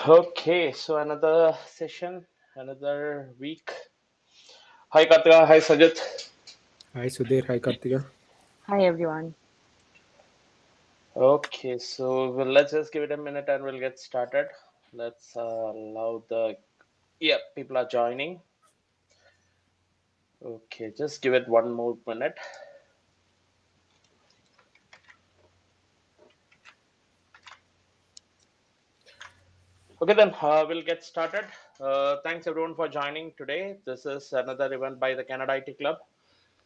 Okay, so another session, another week. Hi Kartika, hi Sajit. Hi Sudhir, hi Kartika. Hi everyone. Okay, so let's just give it a minute and we'll get started. Let's allow the people are joining. Okay, just give it one more minute. Okay, then we'll get started. Thanks everyone for joining today. This is another event by the Canada IT Club.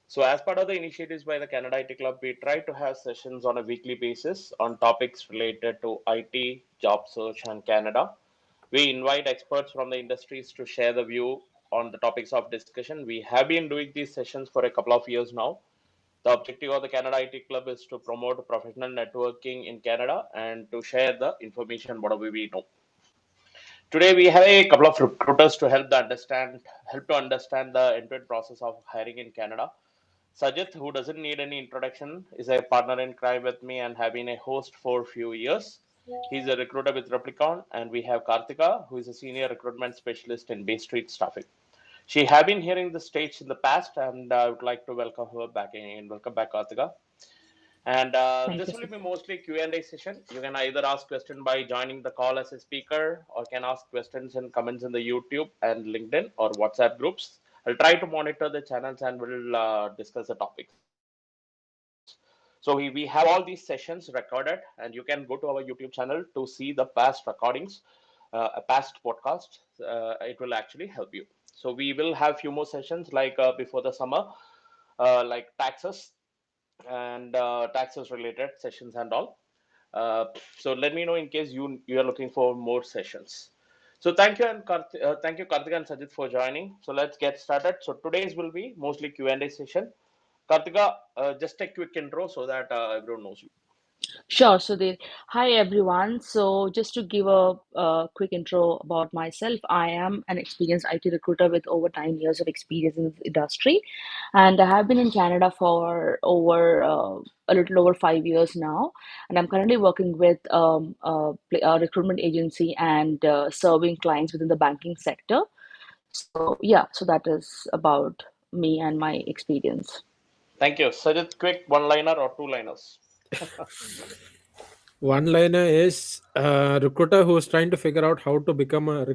So, as part of the initiatives by the Canada IT Club, we try to have sessions on a weekly basis on topics related to IT, job search, and Canada. We invite experts from the industries to share the view on the topics of discussion. We have been doing these sessions for a couple of years now. The objective of the Canada IT Club is to promote professional networking in Canada and to share the information whatever we know. Today we have a couple of recruiters to help to understand the end-to-end process of hiring in Canada. Sajith, who doesn't need any introduction, is a partner in crime with me and have been a host for a few years. He's a recruiter with Replicon, and we have Kartika, who is a senior recruitment specialist in Bay Street Staffing. She have been hearing the stage in the past, and I would like to welcome her back in. Welcome back, Kartika. And Thank you, this will sir. be mostly Q&A session. You can either ask question by joining the call as a speaker, or can ask questions and comments in the YouTube and LinkedIn or WhatsApp groups. I'll try to monitor the channels and we'll discuss the topics. So we have all these sessions recorded, and you can go to our YouTube channel to see the past recordings, past podcasts. It will actually help you. So we will have few more sessions like before the summer, like taxes and taxes related sessions and all. Uh, so let me know in case you are looking for more sessions. So thank you Karthik and Sajid for joining. So let's get started. So today's will be mostly Q&A session. Kartika, just a quick intro so that everyone knows you. Sure. Hi everyone. So, just to give a quick intro about myself, I am an experienced IT recruiter with over 9 years of experience in the industry, and I have been in Canada for over a little over 5 years now. And I'm currently working with a recruitment agency and serving clients within the banking sector. So, yeah, so that is about me and my experience. Thank you. Sajid, quick one liner or two liners. One liner is a recruiter who's trying to figure out how to become a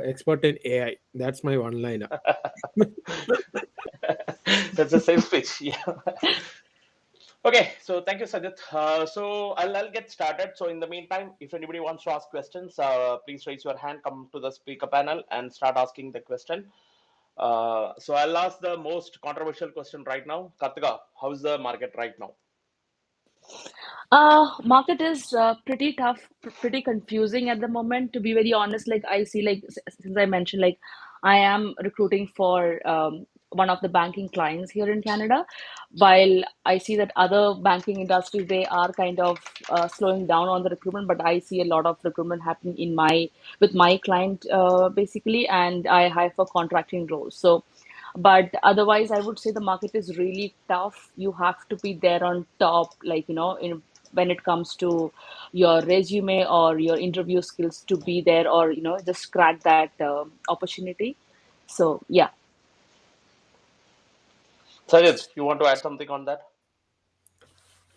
expert in AI. That's my one liner. That's the same pitch. Yeah. Okay, so thank you, Sajid. So I'll get started. So in the meantime, if anybody wants to ask questions, please raise your hand, come to the speaker panel, and start asking the question. So I'll ask the most controversial question right now. Kartika, how's the market right now? Market is pretty tough, pretty confusing at the moment. To be very honest, like I see, like since I mentioned, like I am recruiting for one of the banking clients here in Canada, while I see that other banking industries they are kind of slowing down on the recruitment, but I see a lot of recruitment happening in my with my client basically, and I hire for contracting roles. So but otherwise I would say the market is really tough. You have to be there on top, like in when it comes to your resume or your interview skills to be there, or just crack that opportunity. So yeah. Sajid, you want to add something on that?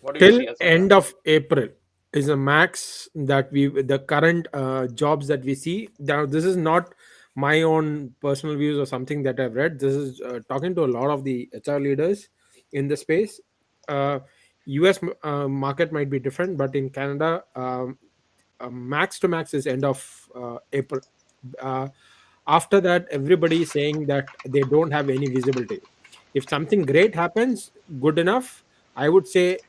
What do you Till see as a end trend? of April is a max that the current jobs that we see. Now, this is not my own personal views or something that I've read. This is talking to a lot of the HR leaders in the space. Uh, US market might be different, but in Canada, max to max is end of April. Uh, After that, everybody is saying that they don't have any visibility. If something great happens, good enough. I would say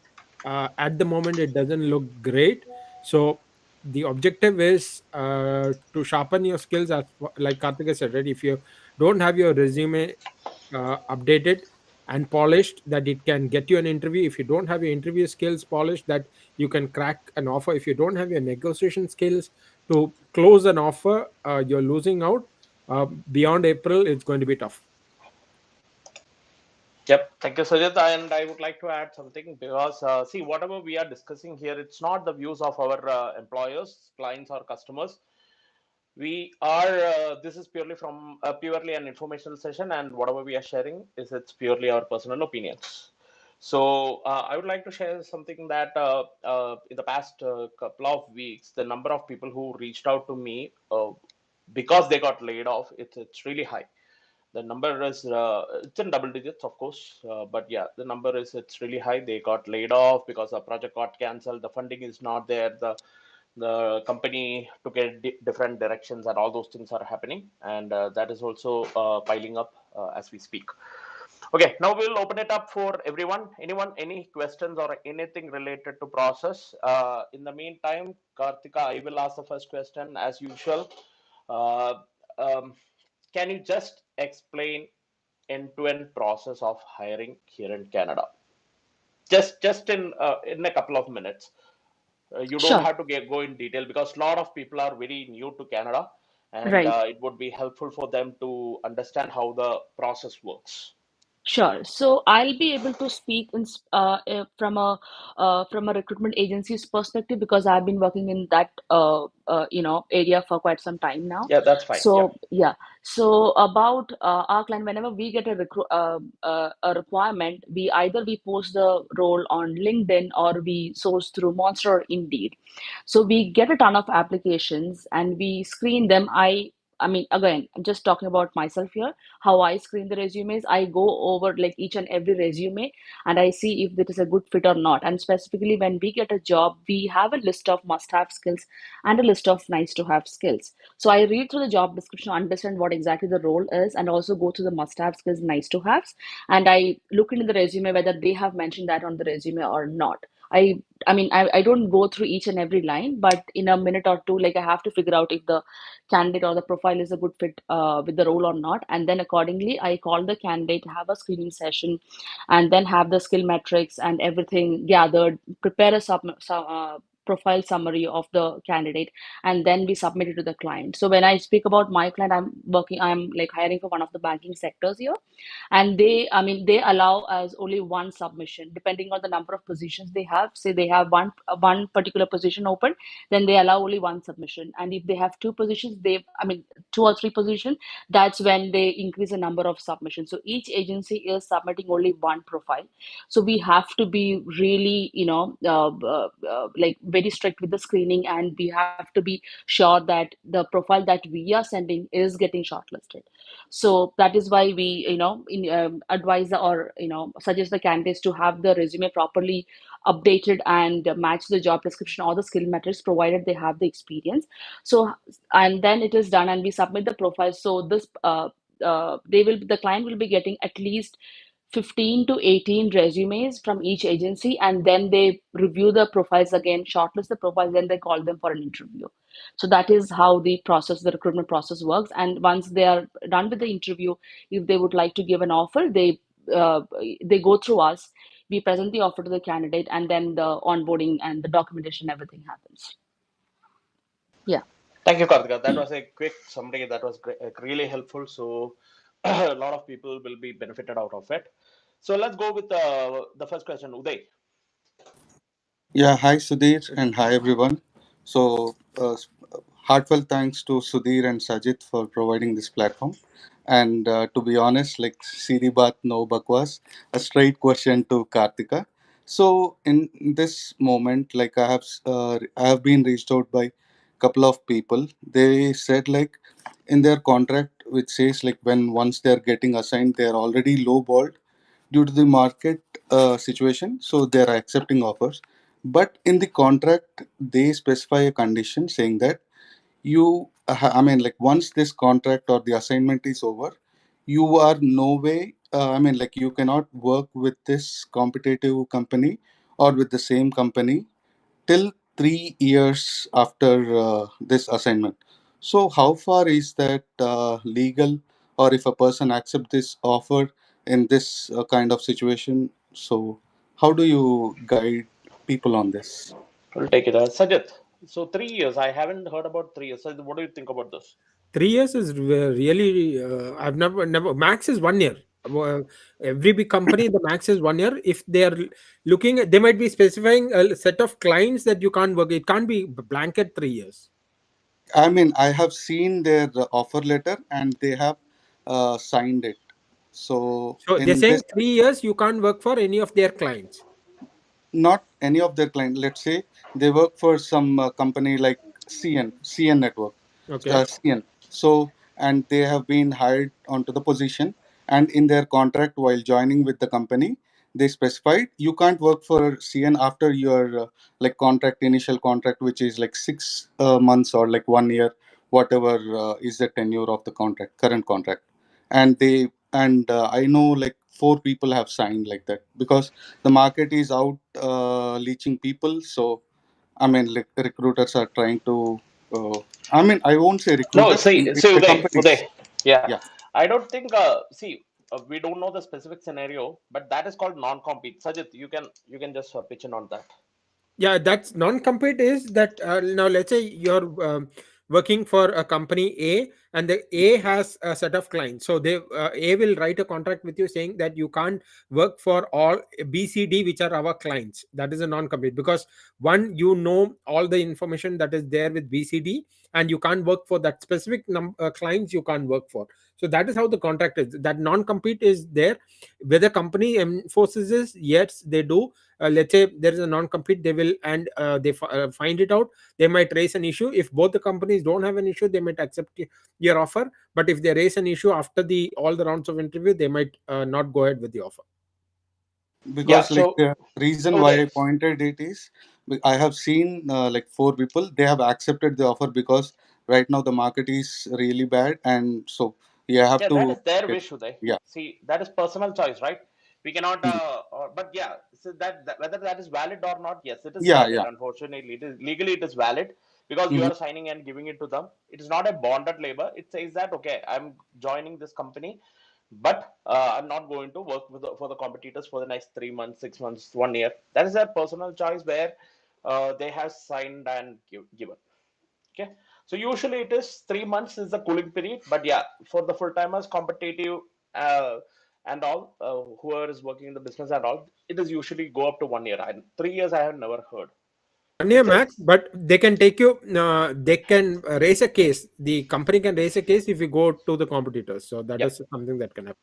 at the moment it doesn't look great. So the objective is to sharpen your skills, as like Karthika said, right? If you don't have your resume updated and polished, that it can get you an interview. If you don't have your interview skills polished, that you can crack an offer. If you don't have your negotiation skills to close an offer, you're losing out. Beyond April, it's going to be tough. Yep, thank you, Sajid. And I would like to add something because see, whatever we are discussing here, it's not the views of our employers, clients, or customers. We are, this is purely from purely an informational session, and whatever we are sharing is it's purely our personal opinions. So I would like to share something that in the past couple of weeks, the number of people who reached out to me because they got laid off, it's really high. The number is it's in double digits, of course, but yeah, the number is it's really high. They got laid off because the project got cancelled. The funding is not there. The company took a different directions, and all those things are happening, and that is also piling up as we speak. Okay, now we'll open it up for everyone. Anyone, any questions or anything related to process? In the meantime, Kartika, I will ask the first question as usual. Uh, um, can you just explain end-to-end process of hiring here in Canada? Just in a couple of minutes. You don't Sure. have to go in detail because a lot of people are very new to Canada, and Right. it would be helpful for them to understand how the process works. Sure. So I'll be able to speak from a recruitment agency's perspective because I've been working in that area for quite some time now. Yeah, that's fine. Yeah. So yeah. So about our client, whenever we get a requirement, we post the role on LinkedIn or we source through Monster or Indeed. So we get a ton of applications and we screen them. I mean, again, I'm just talking about myself here. How I screen the resumes, I go over like each and every resume and I see if it is a good fit or not. And specifically, when we get a job, we have a list of must have skills and a list of nice to have skills. So I read through the job description, understand what exactly the role is, and also go to the must have skills, nice to haves. And I look into the resume whether they have mentioned that on the resume or not. I don't go through each and every line, but in a minute or two, like I have to figure out if the candidate or the profile is a good fit with the role or not. And then accordingly, I call the candidate, have a screening session, and then have the skill metrics and everything gathered, prepare profile summary of the candidate, and then we submit it to the client. So when I speak about my client, I'm like hiring for one of the banking sectors here, and they allow us only one submission depending on the number of positions they have. Say they have one particular position open, then they allow only one submission. And if they have two positions, two or three positions, that's when they increase the number of submissions. So each agency is submitting only one profile. So we have to be really, like very strict with the screening, and we have to be sure that the profile that we are sending is getting shortlisted. So that is why we, advise or suggest the candidates to have the resume properly updated and match the job description or the skill metrics, provided they have the experience. So, and then it is done, and we submit the profile. So the client will be getting at least 15 to 18 resumes from each agency, and then they review the profiles again, shortlist the profiles, then they call them for an interview. So that is how the recruitment process works. And once they are done with the interview, if they would like to give an offer, uh, they go through us. We present the offer to the candidate, and then the onboarding and the documentation, everything happens. Yeah. Thank you, Kartika. That was a quick summary. That was really helpful. So a lot of people will be benefited out of it. So let's go with the first question, Uday. Yeah, hi Sudhir and hi everyone. So, heartfelt thanks to Sudhir and Sajid for providing this platform. And to be honest, like Siri Baat no Bakwas, a straight question to Kartika. So, in this moment, like I have been reached out by couple of people. They said like in their contract, which says like when once they are getting assigned, they are already lowballed due to the market situation, so they are accepting offers. But in the contract they specify a condition saying that like once this contract or the assignment is over, you are no way, like you cannot work with this competitive company or with the same company till 3 years after this assignment. So, how far is that legal, or if a person accept this offer in this kind of situation? So, how do you guide people on this? We'll take it as Sajid. So 3 years. I haven't heard about 3 years. Sajid, what do you think about this? 3 years is really. I've never. Max is 1 year. Every big company, the max is 1 year. If they are looking at, they might be specifying a set of clients that you can't work. It can't be blanket 3 years. I mean, I have seen their offer letter and they have signed it. So So they're in this, saying 3 years you can't work for any of their clients. not any of their client. Let's say they work for some company like CN Network, Okay. CN. So and they have been hired onto the position, and in their contract while joining with the company, they specified you can't work for CN after your like contract, initial contract, which is like 6 months or like 1 year, whatever is the tenure of the contract, current contract. And I know like four people have signed like that because the market is out leeching people. So I mean, like recruiters are trying to. I mean, I won't say No, recruiters. see, The Uday, companies. yeah, Yeah, I don't think. See, we don't know the specific scenario, but that is called non-compete. Sajid, you can just pitch in on that. Yeah, that's non-compete is that now let's say you're working for a company A, and the A has a set of clients. So they A will write a contract with you saying that you can't work for all BCD, which are our clients. That is a non-compete, because one, you know all the information that is there with BCD, and you can't work for that specific clients you can't work for. So that is how the contract is. That non-compete is there. Whether company enforces this, yes they do. Let's say there is a non-compete, they will, and find it out, they might raise an issue. If both the companies don't have an issue, they might accept your offer. But if they raise an issue after the all the rounds of interview, they might not go ahead with the offer. Yeah. because like So the reason why Uday, I pointed it is I have seen like four people they have accepted the offer because right now the market is really bad, and so you have yeah, that to is their get. wish, Uday. Yeah. See, that is personal choice, right? We cannot. Mhm. But yeah, so that whether that is valid or not, yes, it is Yeah, valid. yeah. Unfortunately, it is legally it is valid because you Hmm. are signing and giving it to them. It is not a bonded labor. It says that okay, I'm joining this company, but I'm not going to work for the competitors for the next 3 months, 6 months, 1 year. That is their personal choice where they have signed and given. Okay, so usually it is 3 months is the cooling period, but yeah, for the full timers, competitive, uh, and all, whoever is working in the business and all, it is usually go up to 1 year. And 3 years, I have never heard. 1 year It's a max, but they can take you. They can raise a case. The company can raise a case if you go to the competitors. So that yeah. is something that can happen.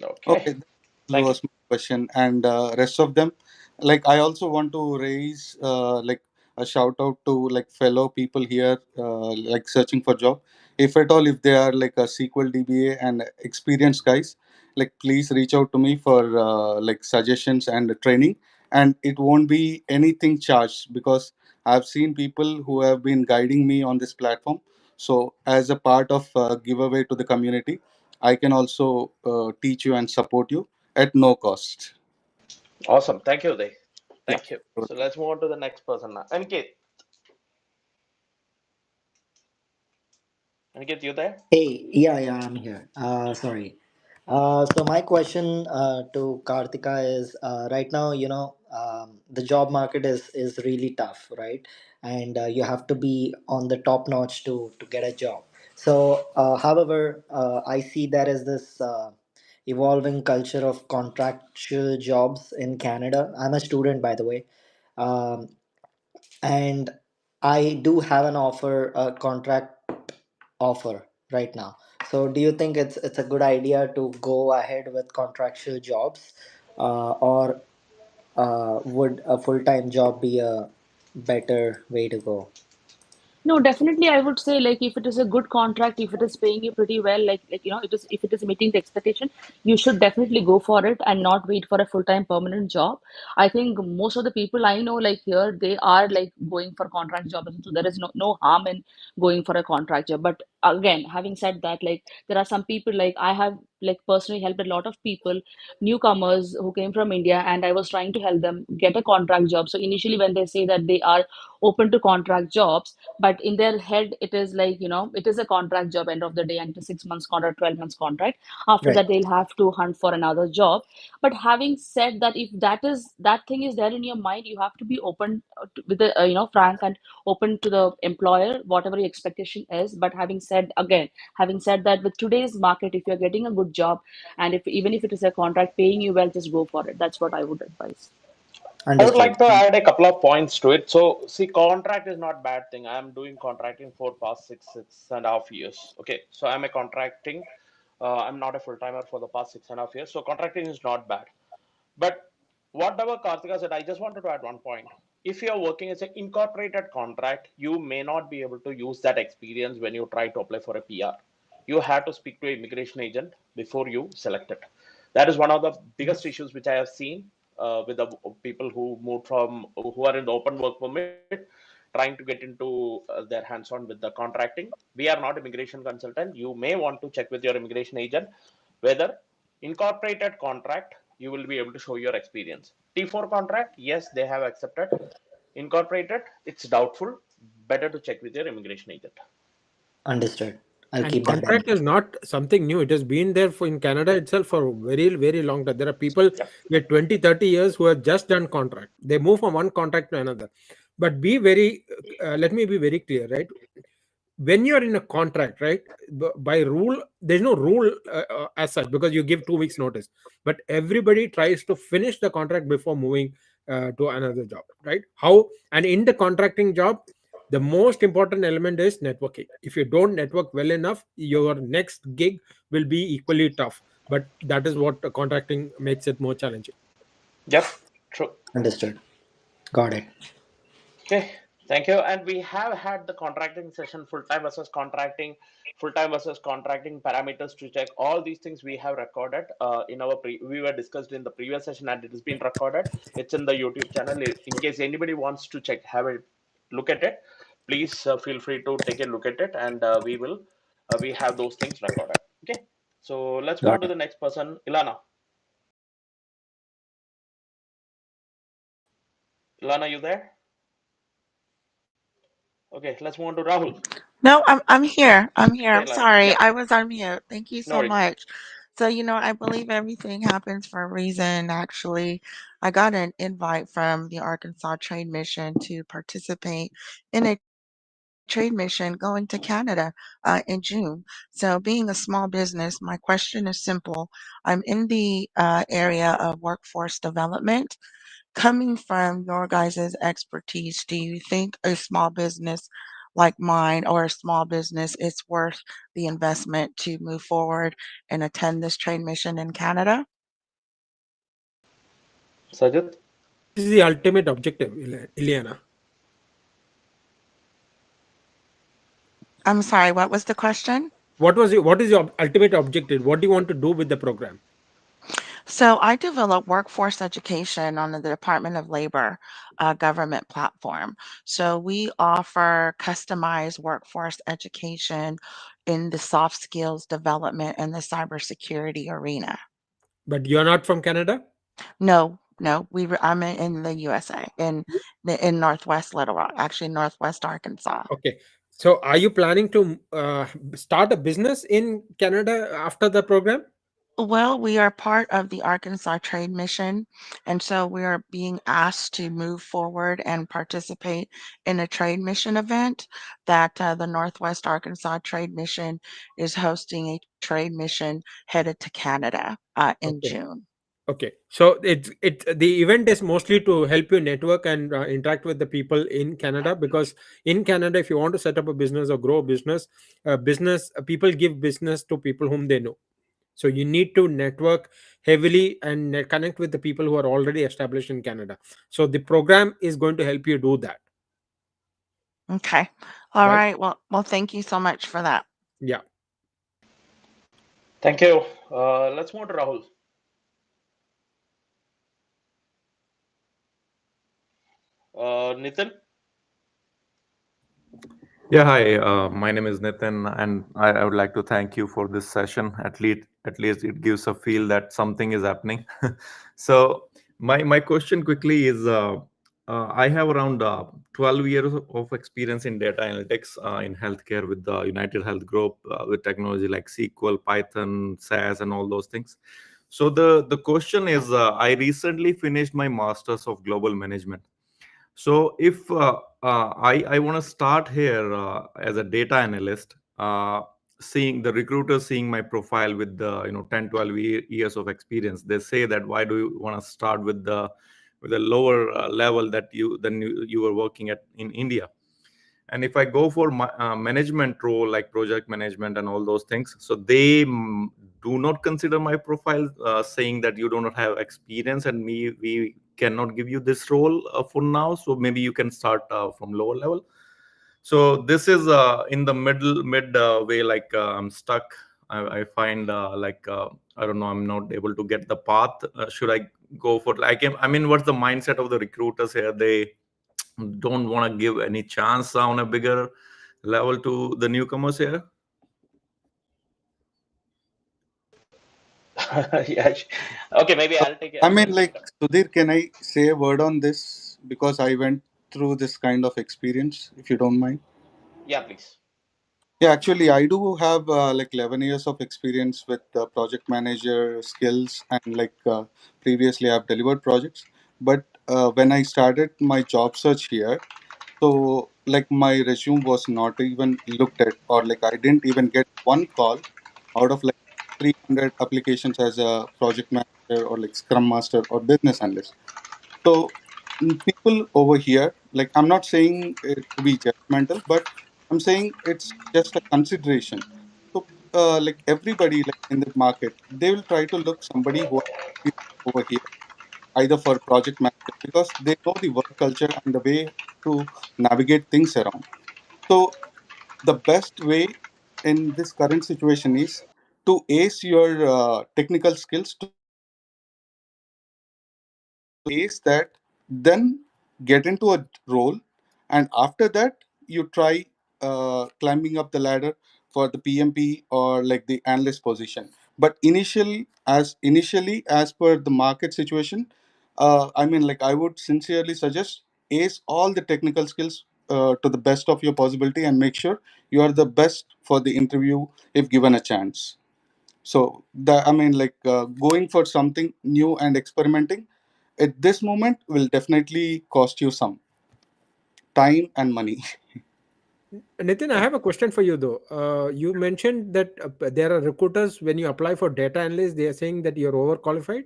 Okay, Okay, that thank you. was my question. And rest of them, like I also want to raise like a shout out to like fellow people here, like searching for job. If at all, if they are like a SQL DBA and experienced guys, like please reach out to me for like suggestions and training. And it won't be anything charged because I've seen people who have been guiding me on this platform. So as a part of giveaway to the community, I can also teach you and support you at no cost. Awesome. Thank you, Uday. Yeah. Thank you. So let's move on to the next person now. Aniket, you there? Hey, yeah, I'm here. Sorry. So my question to Kartika is right now, the job market is really tough, right? And you have to be on the top notch to get a job. So, however, I see there is this evolving culture of contractual jobs in Canada. I'm a student, by the way. Um, and I do have an offer, a contract offer right now. So, do you think it's a good idea to go ahead with contractual jobs, or would a full time job be a better way to go? No, definitely I would say like if it is a good contract, if it is paying you pretty well, it is if it is meeting the expectation, you should definitely go for it and not wait for a full-time permanent job. I think most of the people I know like here they are like going for contract jobs. So there is no harm in going for a contract job. But again, having said that, like there are some people like I have like personally helped a lot of people, newcomers who came from India, and I was trying to help them get a contract job. So initially when they say that they are open to contract jobs, but in their head it is like it is a contract job end of the day, and it's a 6 months contract, 12 months contract. After Right. that they'll have to hunt for another job. But having said that, if that thing is there in your mind, you have to be open with the frank and open to the employer whatever your expectation is. But having said that, with today's market, if you're getting a good job, and if even if it is a contract paying you well, just go for it. That's what I would advise. I would Understood. like to add a couple of points to it. So, see, contract is not bad thing. I am doing contracting for past 6.5 years. Okay, so I'm a contracting. I'm not a full timer for the past 6.5 years. So contracting is not bad. But whatever Karthika said, I just wanted to add one point. If you're working as an incorporated contract, you may not be able to use that experience when you try to apply for a PR. You have to speak to an immigration agent before you select it. That is one of the biggest issues which I have seen with the people who moved from who are in the open work permit, trying to get into their hands on with the contracting. We are not immigration consultant. You may want to check with your immigration agent whether incorporated contract you will be able to show your experience. T4 contract, yes, they have accepted. Incorporated, it's doubtful. Better to check with your immigration agent. Understood. I'll And keep that in contract mind. is not something new. It has been there for in Canada itself for a very, very long time. There are people Yep. with 20, 30 years who have just done contract. They move from one contract to another. But be very, let me be very clear, right? When you're in a contract, right, by rule, there's no rule as such, because you give 2 weeks notice, but everybody tries to finish the contract before moving to another job, right? How? And in the contracting job, the most important element is networking. If you don't network well enough, your next gig will be equally tough. But that is what contracting makes it more challenging. Yep. True. Understood. Got it. Okay, thank you. And we have had the contracting session, full time versus contracting parameters to check. All these things we have recorded in our we were discussed in the previous session, and it has been recorded. It's in the YouTube channel. In case anybody wants to check, have a look at it. Please feel free to take a look at it, and we have those things recorded. Okay, so let's move on Got to it. the next person, Ilana. Ilana, you there? Okay, let's move on to Rahul. No, I'm here. I'm here. Hey, I'm Ilana. sorry. Yeah, I was on mute. Thank you no so worries. much. So, I believe everything happens for a reason. Actually, I got an invite from the Arkansas Trade Mission to participate in a trade mission going to Canada in June. So, being a small business, my question is simple. I'm in the area of workforce development. Coming from your guys' expertise, do you think a small business like mine or a small business is worth the investment to move forward and attend this trade mission in Canada? Sajid? What is the ultimate objective, Ileana? I'm sorry, what was the question? What is your ultimate objective? What do you want to do with the program? So I develop workforce education on the Department of Labor government platform. So we offer customized workforce education in the soft skills development and the cybersecurity arena. But you're not from Canada. No, no, I'm in the USA, in Northwest Little Rock, actually Northwest Arkansas. Okay. So are you planning to start a business in Canada after the program? Well, we are part of the Arkansas Trade Mission, and so we are being asked to move forward and participate in a trade mission event that the Northwest Arkansas Trade Mission is hosting a trade mission headed to Canada in Okay. June. Okay. So the event is mostly to help you network and interact with the people in Canada, because in Canada, if you want to set up a business or grow a business, people give business to people whom they know. So you need to network heavily and connect with the people who are already established in Canada. So the program is going to help you do that, Okay. All right? right. Well, thank you so much for that. Yeah. Thank you. Let's move to Rahul. Nitin. Yeah, hi. My name is Nitin, and I would like to thank you for this session. At least it gives a feel that something is happening. So, my question quickly is, I have around 12 years of experience in data analytics in healthcare with the United Health Group with technology like SQL, Python, SAS, and all those things. So the question is, I recently finished my masters of global management. So if I want to start here as a data analyst, seeing the recruiter seeing my profile with the 10 12 years of experience, they say that why do you want to start with with a lower level that you were working at in India. And if I go for management role like project management and all those things, so they do not consider my profile, saying that you do not have experience and we cannot give you this role for now, so maybe you can start from lower level. So this is in the mid way, like I'm stuck. I find I don't know, I'm not able to get the path. Should I go for, like, I mean, what's the mindset of the recruiters here? They don't want to give any chance on a bigger level to the newcomers here. Yeah. Okay, maybe Uh, I'll take I a mean, chance. like, Sudhir, can I say a word on this? Because I went through this kind of experience, if you don't mind. Yeah, please. Yeah, actually, I do have like 11 years of experience with project manager skills, and like previously I've delivered projects. But when I started my job search here, so like my resume was not even looked at, or like I didn't even get one call out of like 300 applications as a project manager or like scrum master or business analyst. So people over here, like I'm not saying it to be judgmental, but I'm saying it's just a consideration. So like everybody like in the market, they will try to look somebody who are over here, either for project manager, because they know the work culture and the way to navigate things around. So the best way in this current situation is to ace your technical skills, to ace that, then get into a role, and after that you try climbing up the ladder for the PMP or like the analyst position. But initially as per the market situation, I mean, like I would sincerely suggest ace all the technical skills to the best of your possibility, and make sure you are the best for the interview if given a chance. So that, I mean, like going for something new and experimenting at this moment will definitely cost you some time and money. Nitin, I have a question for you though. You mentioned that there are recruiters when you apply for data analyst, they are saying that you're overqualified.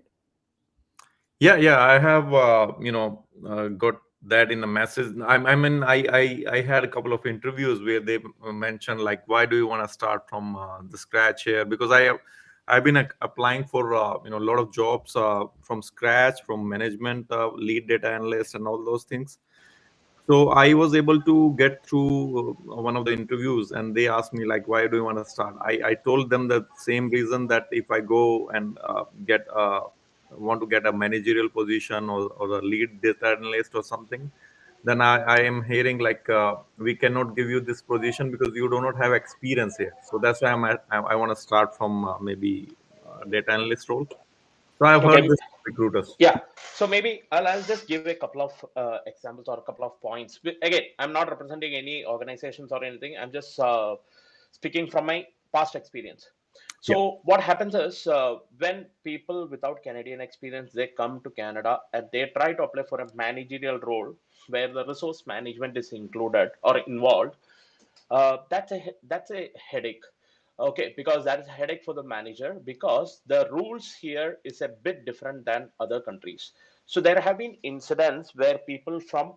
Yeah, I have got that in the message. I had a couple of interviews where they mentioned, like, why do you want to start from the scratch here? Because I've been applying for a lot of jobs from scratch, from management, lead data analyst, and all those things. So I was able to get through one of the interviews, and they asked me, like, why do you want to start? I told them the same reason, that if I go and get want to get a managerial position, or a lead data analyst or something, then I am hearing, like, we cannot give you this position because you do not have experience here. So that's why I want to start from maybe data analyst role. So I've heard Okay. this from recruiters. Yeah. So maybe I'll just give a couple of examples or a couple of points. Again, I'm not representing any organizations or anything. I'm just speaking from my past experience. Yeah. So what happens is when people without Canadian experience, they come to Canada and they try to apply for a managerial role where the resource management is included or involved. That's a headache. Okay, because that is a headache for the manager, because the rules here is a bit different than other countries. So there have been incidents where people from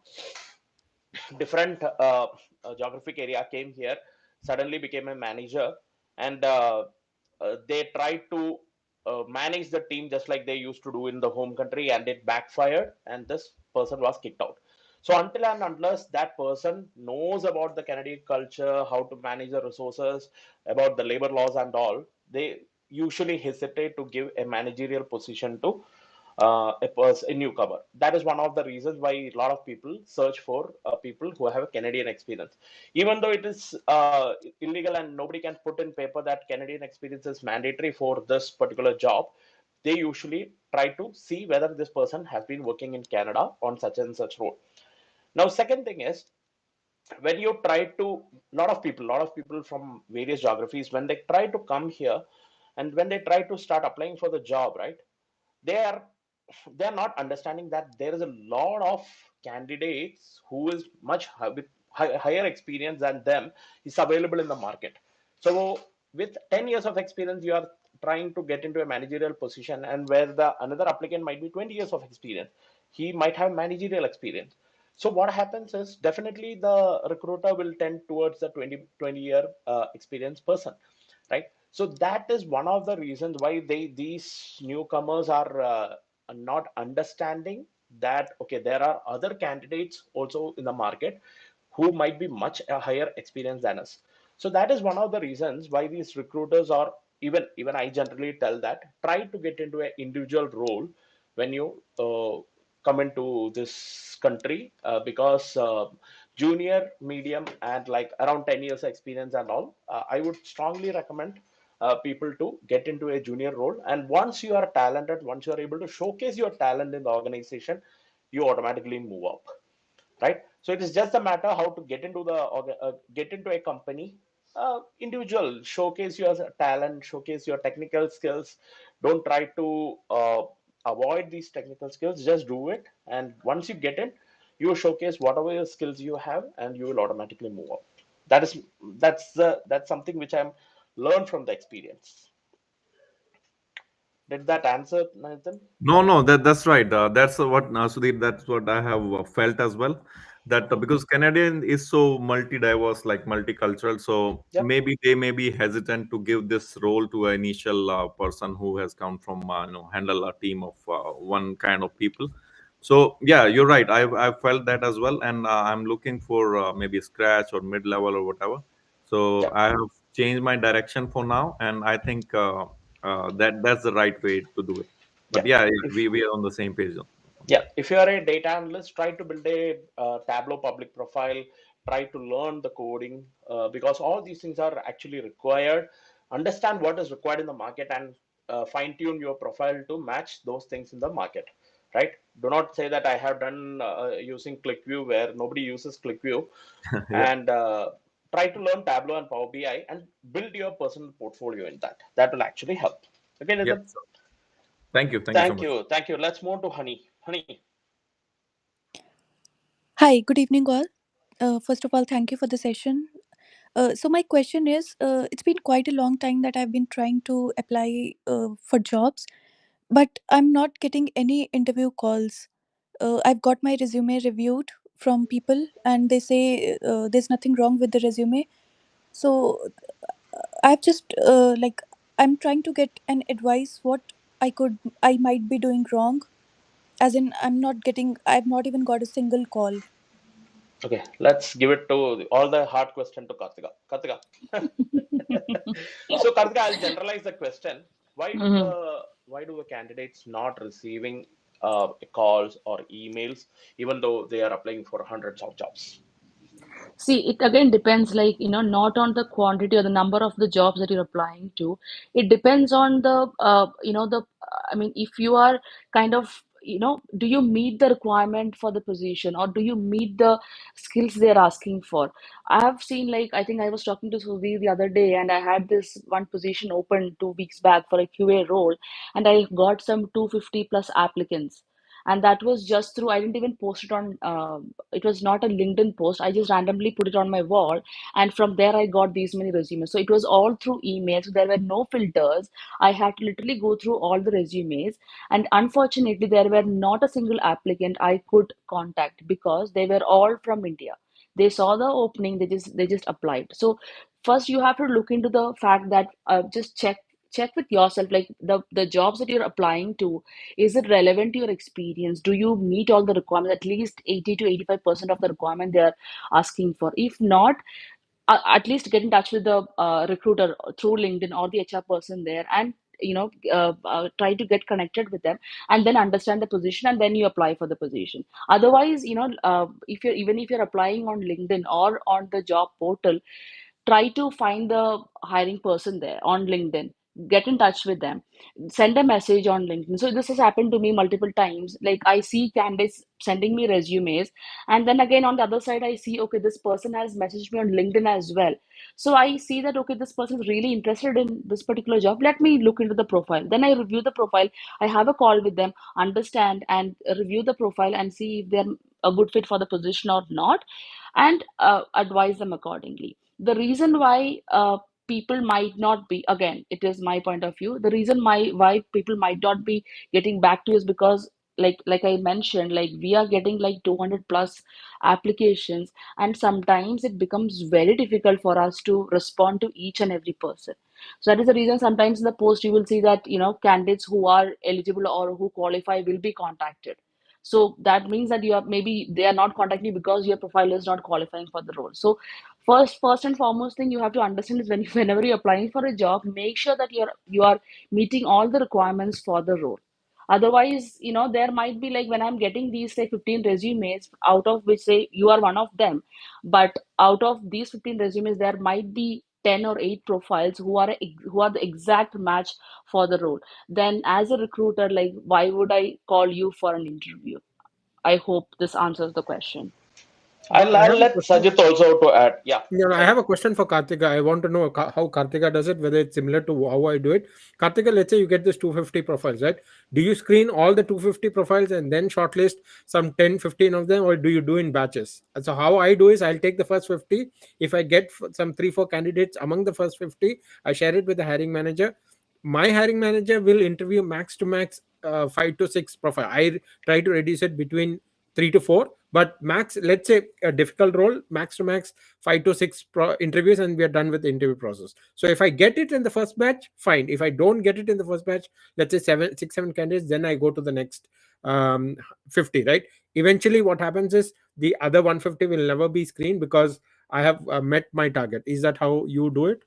different geographic area came here, suddenly became a manager, and they tried to manage the team just like they used to do in the home country, and it backfired, and this person was kicked out. So until and unless that person knows about the Canadian culture, how to manage the resources, about the labor laws and all, they usually hesitate to give a managerial position to a newcomer. That is one of the reasons why a lot of people search for people who have a Canadian experience. Even though it is illegal and nobody can put in paper that Canadian experience is mandatory for this particular job, they usually try to see whether this person has been working in Canada on such and such role. Now, second thing is, when you try to, lot of people from various geographies, when they try to come here and when they try to start applying for the job, right, they are they're not understanding that there is a lot of candidates who is much with higher experience than them is available in the market. So with 10 years of experience, you are trying to get into a managerial position, and where the another applicant might be 20 years of experience. he might have managerial experience. So what happens is definitely the recruiter will tend towards the 20 year experienced person, right? So that is one of the reasons why these newcomers are not understanding that okay, there are other candidates also in the market who might be much higher experience than us. So that is one of the reasons why these recruiters are, even I generally tell that try to get into an individual role when you come into this country, because junior, medium, and like around 10 years experience and all, I would strongly recommend people to get into a junior role. And once you are talented, once you are able to showcase your talent in the organization, you automatically move up, right? So it is just a matter how to get into get into a company. Individual, showcase your talent, showcase your technical skills. Don't try to avoid these technical skills, just do it. And once you get in, you showcase whatever your skills you have, and you will automatically move up. That is that's something which I'm learned from the experience. Did that answer, Nathan? No, no, that's right. That's what Sudhir. That's what I have felt as well. That Mhm. because Canadian is so multi-diverse, like multicultural, so Yep. maybe they may be hesitant to give this role to an initial person who has come from handle a team of one kind of people. So yeah, you're right. I've felt that as well, and I'm looking for maybe scratch or mid level or whatever. So Yep. I have changed my direction for now, and I think that's the right way to do it. But Yeah. yeah, yeah, If we are on the same page on Yeah, that. if you are a data analyst, try to build a Tableau public profile, try to learn the coding, because all these things are actually required. Understand what is required in the market, and fine tune your profile to match those things in the market, right? Do not say that I have done using ClickView where nobody uses ClickView, Yep, and try to learn Tableau and Power BI and build your personal portfolio in that. That will actually help. Okay, yep. Nathan. So thank you so Thank much. you. Thank you. Let's move to Honey. Honey. Hi, good evening, all. First of all, thank you for the session. So, my question is it's been quite a long time that I've been trying to apply for jobs, but I'm not getting any interview calls. I've got my resume reviewed from people, and they say there's nothing wrong with the resume. So, I've just I'm trying to get an advice what I might be doing wrong. As in, I've not even got a single call. Okay, let's give it to all the hard question to Kartika. Kartika. So Kartika, I'll generalize the question. Why do Mhm. the candidates not receiving calls or emails even though they are applying for hundreds of jobs? See, it again depends, like, not on the quantity or the number of the jobs that you're applying to. It depends on I mean, if you are kind of, do you meet the requirement for the position, or do you meet the skills they're asking for? I have seen, like, I think I was talking to Suvi the other day, and I had this one position open 2 weeks back for a QA role, and I got some 250 plus applicants. And that was just through, I didn't even post it on, it was not a LinkedIn post. I just randomly put it on my wall, and from there I got these many resumes. So it was all through emails. So there were no filters. I had to literally go through all the resumes, and unfortunately, there were not a single applicant I could contact because they were all from India. They saw the opening, they just applied. So first you have to look into the fact that just check with yourself, like the jobs that you're applying to, is it relevant to your experience? Do you meet all the requirements, at least 80 to 85% of the requirement they are asking for? If not, at least get in touch with the recruiter through LinkedIn or the HR person there, and try to get connected with them, and then understand the position, and then you apply for the position. Otherwise, if you're even if you're applying on LinkedIn or on the job portal, try to find the hiring person there on LinkedIn, get in touch with them, send a message on LinkedIn. So this has happened to me multiple times. Like, I see candidates sending me resumes, and then again on the other side I see, okay, this person has messaged me on LinkedIn as well. So I see that, okay, this person is really interested in this particular job, let me look into the profile. Then I review the profile, I have a call with them, understand and review the profile, and see if they're a good fit for the position or not, and advise them accordingly. The reason why people might not be, again, it is my point of view, the reason why people might not be getting back to you is because, like I mentioned, like we are getting like 200 plus applications, and sometimes it becomes very difficult for us to respond to each and every person. So that is the reason sometimes in the post you will see that, candidates who are eligible or who qualify will be contacted. So that means that you are, maybe they are not contacting you because your profile is not qualifying for the role. So first and foremost thing you have to understand is whenever you're applying for a job, make sure that you are meeting all the requirements for the role. Otherwise, there might be like, when I'm getting these say 15 resumes, out of which say you are one of them, but out of these 15 resumes there might be 10 or 8 profiles who are the exact match for the role. Then as a recruiter, like, why would I call you for an interview? I hope this answers the question. I'll, I I'll have a let question. Sajid also to add. Yeah, No, no, I Sajid. have a question for Kartika. I want to know how Kartika does it, whether it's similar to how I do it. Kartika, let's say you get this 250 profiles, right? Do you screen all the 250 profiles and then shortlist some 10, 15 of them, or do you do in batches? And so, how I do is I'll take the first 50. If I get some 3, 4 candidates among the first 50, I share it with the hiring manager. My hiring manager will interview max to max 5 to 6 profile. I try to reduce it between 3 to 4, but max, let's say a difficult role, max to max 5 to 6 interviews, and we are done with the interview process. So if I get it in the first batch, fine. If I don't get it in the first batch, let's say 7 6 7 candidates, then I go to the next 50, right? Eventually what happens is the other 150 will never be screened because I have met my target. Is that how you do it?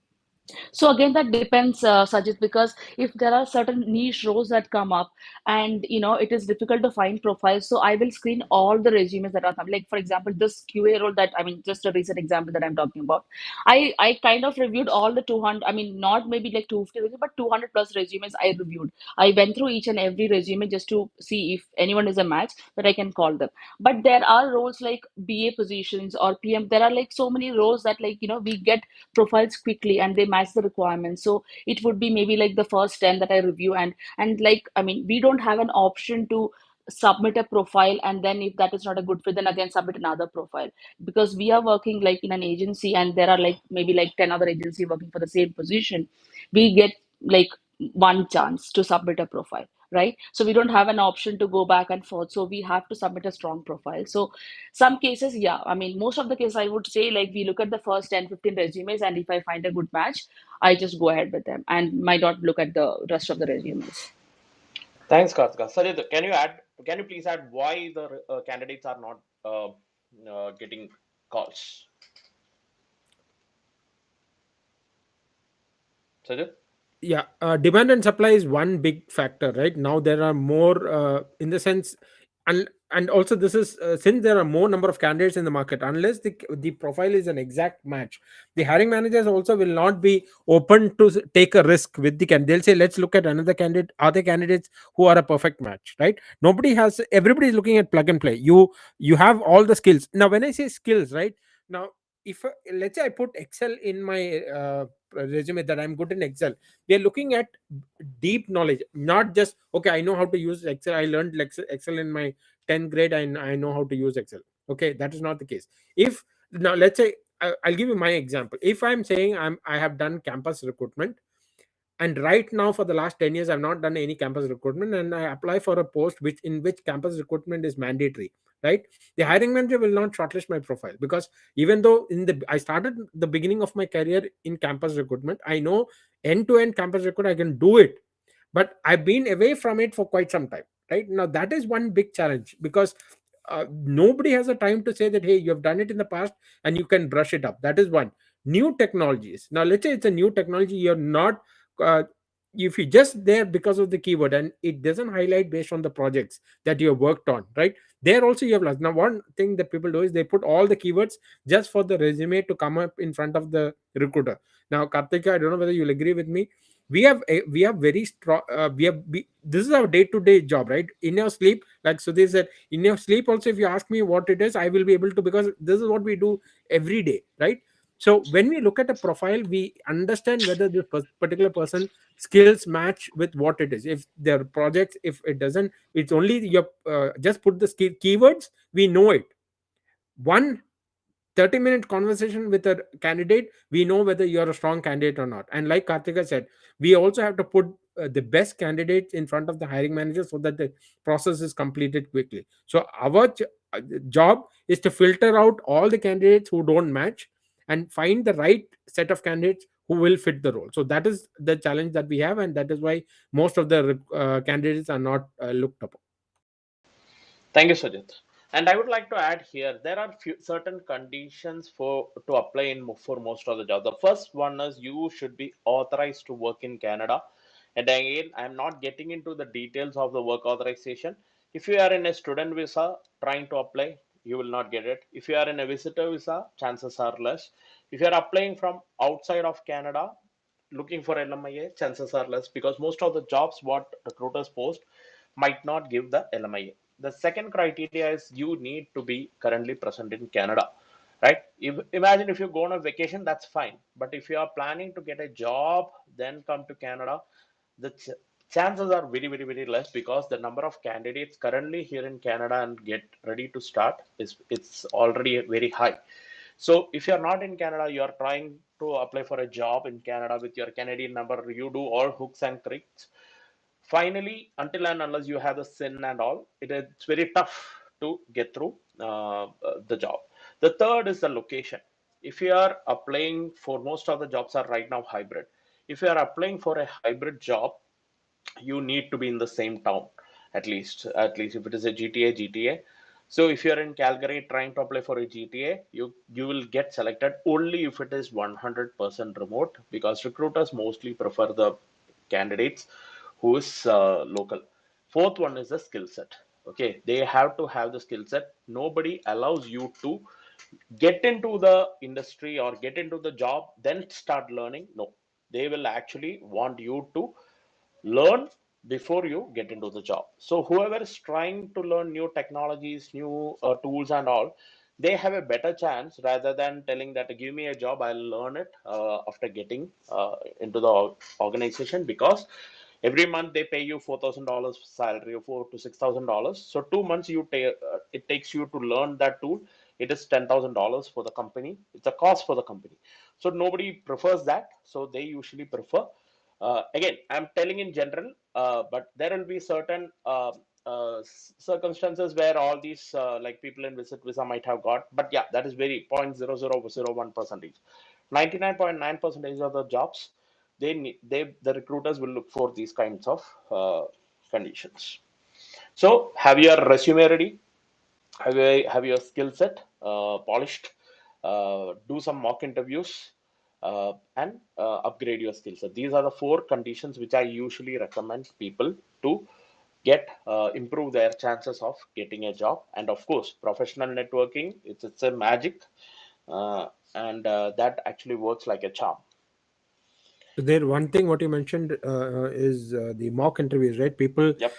So again, that depends, Sajid, because if there are certain niche roles that come up, and it is difficult to find profiles, so I will screen all the resumes that are coming. Like for example, this QA role, that I mean, just a recent example that I'm talking about. I kind of reviewed all the 200. I mean, not maybe like 250 resumes, but 200 plus resumes I reviewed. I went through each and every resume just to see if anyone is a match that I can call them. But there are roles like BA positions or PM. There are like so many roles that, like, we get profiles quickly and they match the requirements. So it would be maybe like the first 10 that I review, and like, I mean, we don't have an option to submit a profile, and then if that is not a good fit, then again submit another profile, because we are working like in an agency, and there are like maybe like 10 other agency working for the same position. We get like one chance to submit a profile, right? So we don't have an option to go back and forth, so we have to submit a strong profile. So some cases, yeah, I mean, most of the cases I would say, like, we look at the first 10, 15 resumes, and if I find a good match, I just go ahead with them and might not look at the rest of the resumes. Thanks, Karthika. Sajid, can you add? Can you please add why the candidates are not getting calls? Sajid? Yeah, demand and supply is one big factor, right? Now there are more in the sense, and also this is since there are more number of candidates in the market, unless the profile is an exact match, the hiring managers also will not be open to take a risk with the candidate. They'll say, let's look at another candidate, other candidates who are a perfect match, right? Everybody is looking at plug and play. You have all the skills. Now when I say skills, right, now, if let's say I put Excel in my resume, that I'm good in Excel, we are looking at deep knowledge, not just, okay, I know how to use Excel, I learned Excel in my 10th grade, and I know how to use Excel. Okay, that is not the case. If Now let's say, I'll give you my example. If I'm saying I have done campus recruitment, and right now for the last 10 years I've not done any campus recruitment, and I apply for a post which campus recruitment is mandatory, right? The hiring manager will not shortlist my profile, because even though I started the beginning of my career in campus recruitment, I know end to end campus recruitment, I can do it, but I've been away from it for quite some time. Right now, that is one big challenge, because nobody has a time to say that, hey, you have done it in the past and you can brush it up. That is one. New technologies. Now let's say it's a new technology, you're not uh, if you just there because of the keyword and it doesn't highlight based on the projects that you have worked on, right? There also you have lost. Now one thing that people do is they put all the keywords just for the resume to come up in front of the recruiter. Now, Kartika, I don't know whether you'll agree with me. We have very strong this is our day-to-day job, right? In your sleep, like Sudhir said, in your sleep also, if you ask me what it is, I will be able to, because this is what we do every day, right? So when we look at a profile, we understand whether this particular person skills match with what it is. If their projects, if it doesn't, it's only your just put the keywords, we know it. One 30-minute conversation with a candidate, we know whether you're a strong candidate or not. And like Kartika said, we also have to put the best candidates in front of the hiring manager so that the process is completed quickly. So our job is to filter out all the candidates who don't match and find the right set of candidates who will fit the role. So that is the challenge that we have, and that is why most of the candidates are not looked upon. Thank you, Sujit. And I would like to add here, there are few certain conditions for to apply for most of the jobs. The first one is you should be authorized to work in Canada. And again, I'm not getting into the details of the work authorization. If you are in a student visa trying to apply, you will not get it. If you are in a visitor visa, chances are less. If you are applying from outside of Canada, looking for LMIA, chances are less because most of the jobs what recruiters post might not give the LMIA. The second criteria is you need to be currently present in Canada, right? Imagine if you go on a vacation, that's fine. But if you are planning to get a job, then come to Canada, the chances are very, very, very less because the number of candidates currently here in Canada and get ready to start is it's already very high. So if you're not in Canada, you're trying to apply for a job in Canada with your Canadian number, you do all hooks and tricks. Finally, until and unless you have the SIN and all, it's very tough to get through the job. The third is the location. If you are applying for most of the jobs are right now hybrid. If you are applying for a hybrid job, you need to be in the same town at least if it is a GTA. So if you're in Calgary trying to apply for a GTA, you will get selected only if it is 100% remote because recruiters mostly prefer the candidates who is local. Fourth one is the skill set. Okay, they have to have the skill set. Nobody allows you to get into the industry or get into the job then start learning. No, they will actually want you to learn before you get into the job. So whoever is trying to learn new technologies, new tools and all, they have a better chance rather than telling that give me a job, I'll learn it after getting into the organization because every month they pay you $4,000 salary or $4,000 to $6,000. So 2 months it takes you to learn that tool. It is $10,000 for the company. It's a cost for the company. So nobody prefers that. So they usually prefer again, I'm telling in general, but there will be certain circumstances where all these like people in visit visa might have got. But yeah, that is very 0.0001 percentage. 99.9 percentage of the jobs, the recruiters will look for these kinds of conditions. So have your resume ready, have your skill set polished, do some mock interviews, and upgrade your skill set. These are the four conditions which I usually recommend people to get improve their chances of getting a job. And of course, professional networking, it's a magic, and that actually works like a charm. So there, one thing what you mentioned is the mock interviews, right? People, Yep.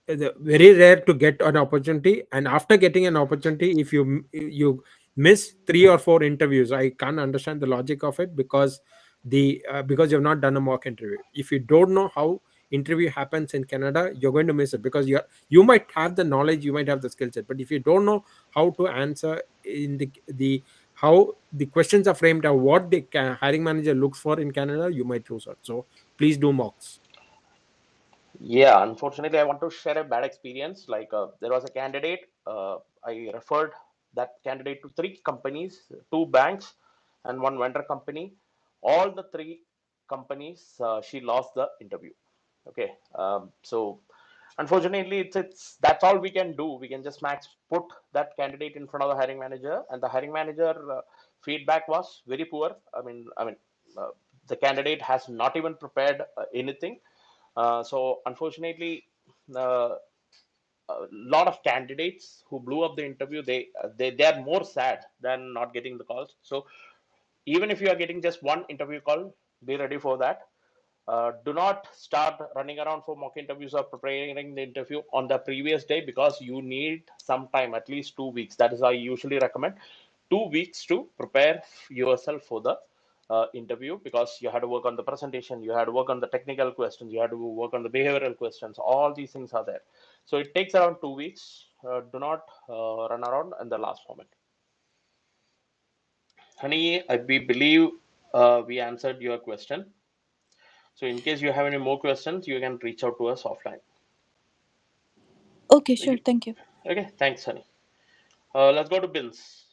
very rare to get an opportunity, and after getting an opportunity, if you miss 3 or 4 interviews, I can't understand the logic of it because because you've not done a mock interview. If you don't know how interview happens in Canada, you're going to miss it because you might have the knowledge, you might have the skill set, but if you don't know how to answer in the how the questions are framed or what the hiring manager looks for in Canada, you might lose out. So please do mocks. Yeah, unfortunately, I want to share a bad experience. Like there was a candidate. I referred that candidate to three companies, two banks, and one vendor company. All the three companies, she lost the interview. Okay, so unfortunately, it's that's all we can do. We can just max put that candidate in front of the hiring manager, and the hiring manager feedback was very poor. I mean, the candidate has not even prepared anything, so unfortunately, uh, a lot of candidates who blew up the interview, they are more sad than not getting the calls. So even if you are getting just one interview call, be ready for that. Do not start running around for mock interviews or preparing the interview on the previous day because you need some time, at least 2 weeks. That is I usually recommend 2 weeks to prepare yourself for the interview because you had to work on the presentation, you had to work on the technical questions, you had to work on the behavioral questions. All these things are there. So it takes around 2 weeks. Do not run around in the last moment. Honey, we believe we answered your question. So in case you have any more questions, you can reach out to us offline. Okay, sure. Okay, Thank you. okay, thanks, Sunny. Let's go to Bins.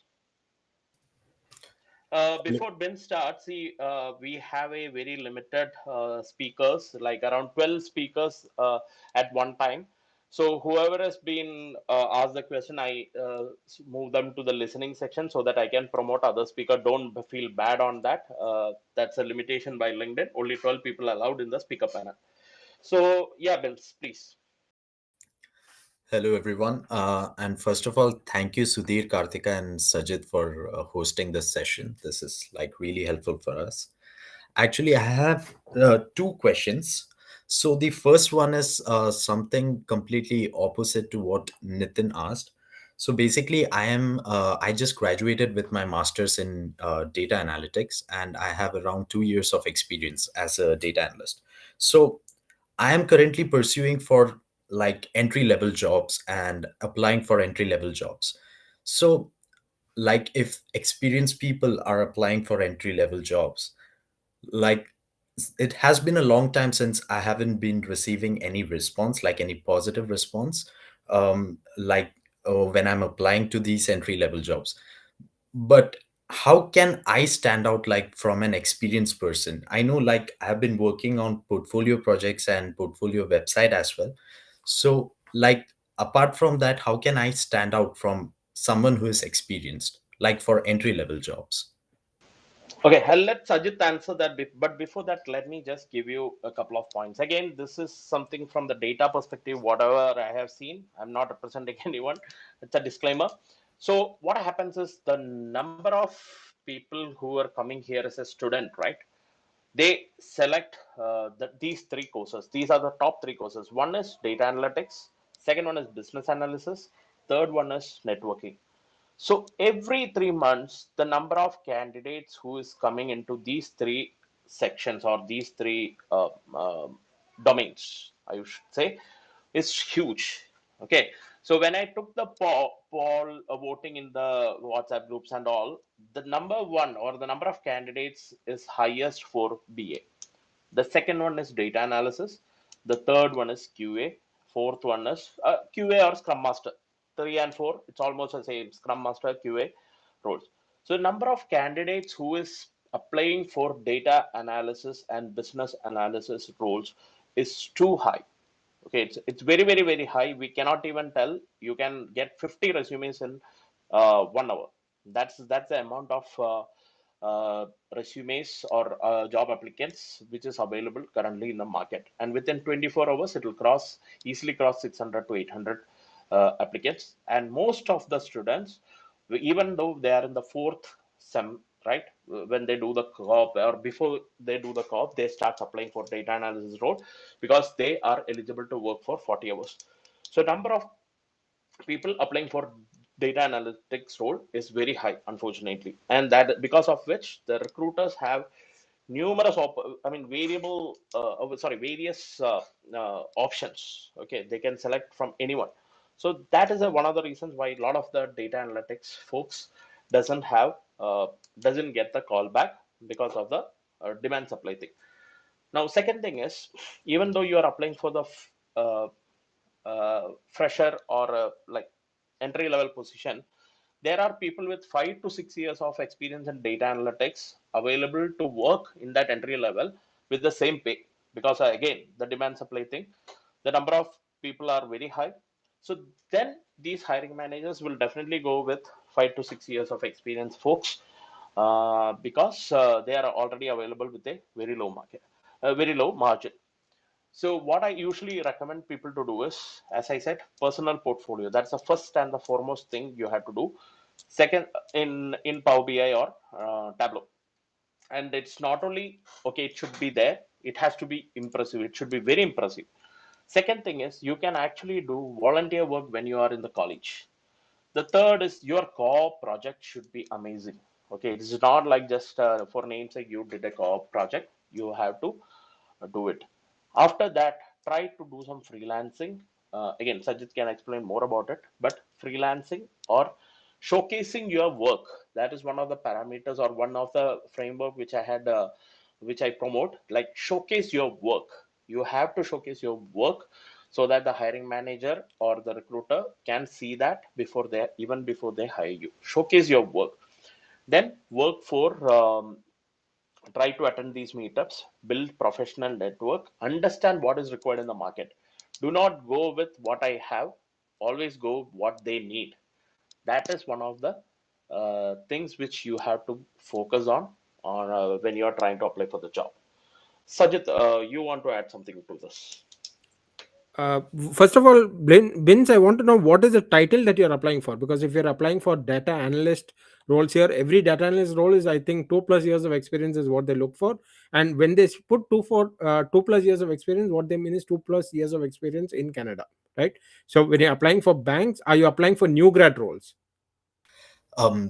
Before Ben starts, we have a very limited speakers, like around 12 speakers at one time. So whoever has been asked the question, I move them to the listening section so that I can promote other speaker. Don't feel bad on that. That's a limitation by LinkedIn. Only 12 people allowed in the speaker panel. So yeah, Ben, please. Hello, everyone. And first of all, thank you, Sudhir, Karthika, and Sajid for hosting this session. This is like really helpful for us. Actually, I have two questions. So the first one is something completely opposite to what Nitin asked. So basically, I just graduated with my master's in data analytics, and I have around 2 years of experience as a data analyst. So I am currently pursuing for like entry level jobs and applying for entry level jobs. So, like, if experienced people are applying for entry level jobs, like, it has been a long time since I haven't been receiving any response, like any positive response, like when I'm applying to these entry level jobs. But how can I stand out like from an experienced person? I know like I've been working on portfolio projects and portfolio website as well. So like apart from that, how can I stand out from someone who is experienced, like for entry level jobs? Okay, I'll let Sajit answer that, but before that, let me just give you a couple of points. Again, this is something from the data perspective, whatever I have seen. I'm not representing anyone. It's a disclaimer. So, what happens is the number of people who are coming here as a student, right? They select these three courses. These are the top three courses. One is data analytics, second one is business analysis, third one is networking. So every 3 months, the number of candidates who is coming into these three sections or these three domains, I should say, is huge. Okay. So when I took the poll voting in the WhatsApp groups and all, the number one or the number of candidates is highest for BA. The second one is data analysis. The third one is QA. Fourth one is QA or Scrum Master. Three and four, it's almost the same. Scrum Master, QA roles. So number of candidates who is applying for data analysis and business analysis roles is too high. Okay, it's very high. We cannot even tell. You can get 50 resumes in 1 hour. That's the amount of resumes or job applicants which is available currently in the market. And within 24 hours, it will easily cross 600 to 800 applicants. And most of the students, even though they are in the fourth sem, right, when they do the co-op or before they do the co-op, they start applying for data analysis role because they are eligible to work for 40 hours. So number of people applying for data analytics role is very high, unfortunately, and that because of which the recruiters have numerous variable various options. Okay, they can select from anyone. So that is one of the reasons why a lot of the data analytics folks doesn't have doesn't get the call back because of the demand supply thing. Now second thing is, even though you are applying for the fresher or like entry level position, there are people with 5 to 6 years of experience in data analytics available to work in that entry level with the same pay, because again the demand supply thing, the number of people are very high. So then these hiring managers will definitely go with 5 to 6 years of experience folks, because they are already available with a very low market, very low margin. So what I usually recommend people to do is, as I said, personal portfolio. That's the first and the foremost thing you have to do. Second, in Power BI or Tableau, and it's not only okay. It should be there. It has to be impressive. It should be very impressive. Second thing is, you can actually do volunteer work when you are in the college. The third is, your co-op project should be amazing. Okay, it's not like just for namesake you did a co-op project. You have to do it. After that, try to do some freelancing. Again, Sajid can explain more about it, but freelancing or showcasing your work, that is one of the parameters or one of the framework which I had which I promote, like showcase your work. You have to showcase your work so that the hiring manager or the recruiter can see that before they, even before they hire you. Showcase your work. Then work for try to attend these meetups, build professional network, understand what is required in the market. Do not go with what I have, always go what they need. That is one of the things which you have to focus on when you are trying to apply for the job. Sajid, you want to add something to this? Uh, First of all, Bins, I want to know what is the title that you're applying for, because if you're applying for data analyst roles here, every data analyst role is, I think, 2+ years of experience is what they look for. And when they put 2+ years of experience, what they mean is 2+ years of experience in Canada, right? So when you're applying for banks, are you applying for new grad roles?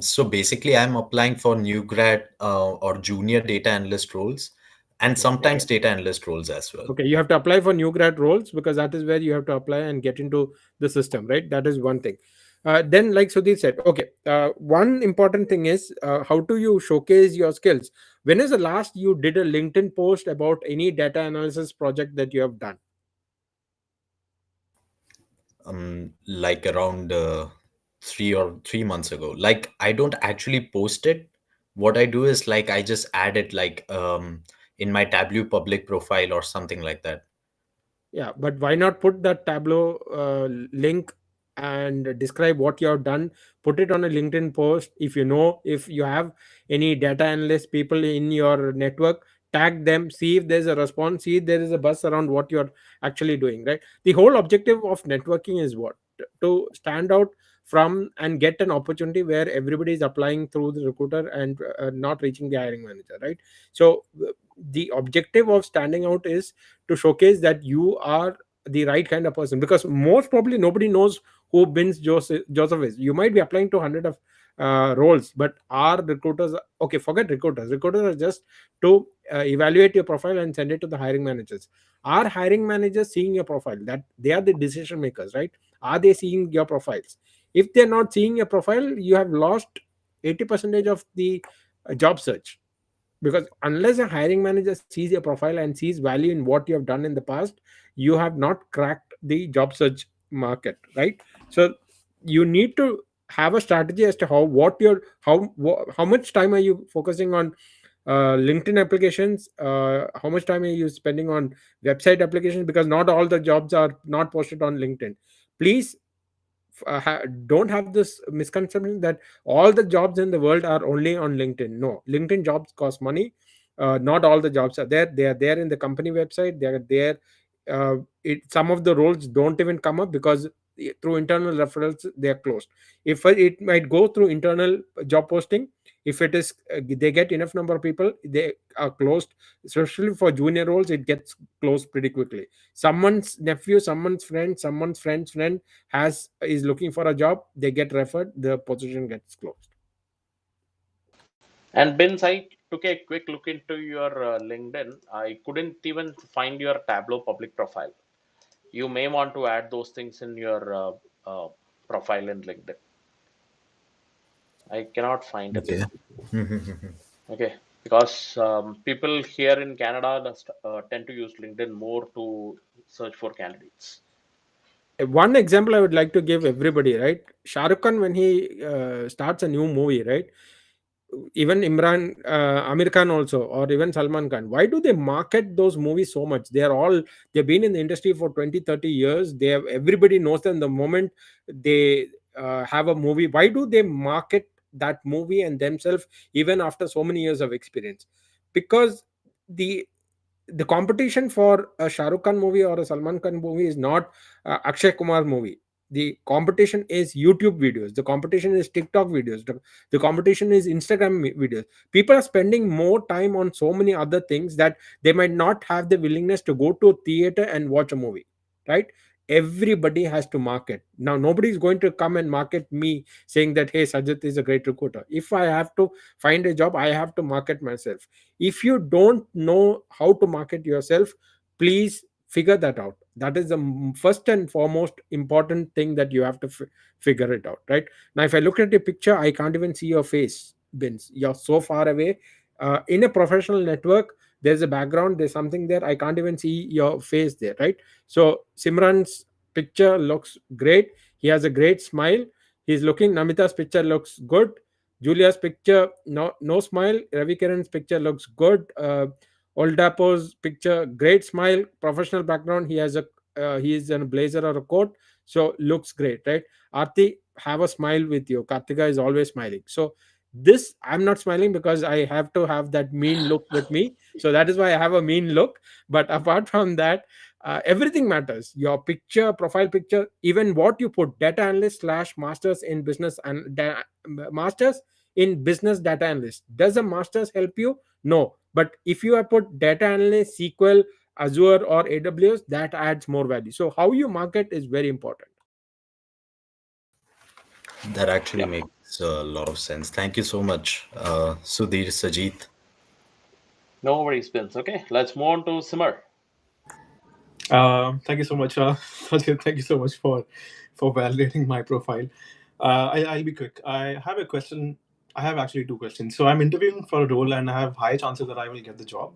So basically, I'm applying for new grad or junior data analyst roles, and Okay. sometimes data analyst roles as well. Okay, you have to apply for new grad roles because that is where you have to apply and get into the system, right? That is one thing. Then, like Sudhir said, okay, one important thing is how do you showcase your skills? When is the last you did a LinkedIn post about any data analysis project that you have done? Like around 3 months ago. Like I don't actually post it. What I do is like I just add it like in my Tableau public profile or something like that. Yeah, but why not put that Tableau link and describe what you have done? Put it on a LinkedIn post. If you know, if you have any data analyst people in your network, tag them, see if there's a response, see if there is a buzz around what you're actually doing, right? The whole objective of networking is what? To stand out from and get an opportunity where everybody is applying through the recruiter and not reaching the hiring manager, right? So the objective of standing out is to showcase that you are the right kind of person, because most probably nobody knows who Joseph is. You might be applying to 100 of roles, but our recruiters, okay, forget recruiters are just to evaluate your profile and send it to the hiring managers. Our hiring managers seeing your profile, that they are the decision makers, right? Are they seeing your profiles? If they're not seeing your profile, you have lost 80% of the job search, because unless a hiring manager sees your profile and sees value in what you have done in the past, you have not cracked the job search market, right? So you need to have a strategy as to how much time are you focusing on LinkedIn applications, how much time are you spending on website applications, because not all the jobs are not posted on LinkedIn. Please don't have this misconception that all the jobs in the world are only on LinkedIn. No, LinkedIn jobs cost money. Not all the jobs are there. They are there in the company website. They are there. Some of the roles don't even come up because through internal referrals they are closed. If it might go through internal job posting, if it is they get enough number of people, they are closed. Especially for junior roles, it gets closed pretty quickly. Someone's nephew, someone's friend, someone's friend's friend has is looking for a job, they get referred, the position gets closed. And Binz, I took a quick look into your LinkedIn. I couldn't even find your Tableau public profile. You may want to add those things in your profile in LinkedIn. I cannot find it. Okay. Okay, because people here in Canada tend to use LinkedIn more to search for candidates. One example I would like to give everybody, right? Shah Rukh Khan, when he starts a new movie, right? Even Amir Khan also, or even Salman Khan, why do they market those movies so much? They've been in the industry for 20, 30 years. Everybody knows them the moment they have a movie. Why do they market that movie and themselves even after so many years of experience? Because the the competition for a Shah Rukh Khan movie or a Salman Khan movie is not Akshay Kumar movie. The competition is YouTube videos. The competition is TikTok videos. The competition is Instagram videos. People are spending more time on so many other things that they might not have the willingness to go to a theater and watch a movie, right? Everybody has to market. Now, nobody is going to come and market me saying that, hey, Sajit is a great recruiter. If I have to find a job, I have to market myself. If you don't know how to market yourself, please figure that out. That is the first and foremost important thing that you have to figure it out, right? Now, if I look at your picture, I can't even see your face, Bins. You're so far away. In a professional network, there's a background, there's something there, I can't even see your face there, right? So Simran's picture looks great, he has a great smile, he's looking, Namita's picture looks good, Julia's picture, no smile, Ravi Karan's picture looks good, Oldapo's picture, great smile, professional background, he is in a blazer or a coat, so looks great, right? Arti, have a smile with you, Kartika is always smiling. So this, I'm not smiling because I have to have that mean look with me, so that is why I have a mean look. But apart from that, everything matters, your picture, profile picture, even what you put, data analyst slash masters in business and masters in business data analyst. Does a masters help you? No, but if you have put data analyst, SQL, Azure or AWS, that adds more value. So how you market is very important. That actually Yeah, makes a lot of sense. Thank you so much, Sudhir, Sajid. no worries, Vince. Okay, let's move on to Simmer. Thank you so much, Sajid. Thank you so much for validating my profile. I'll be quick. I have a question. I have actually two questions. So I'm interviewing for a role, and I have high chances that I will get the job.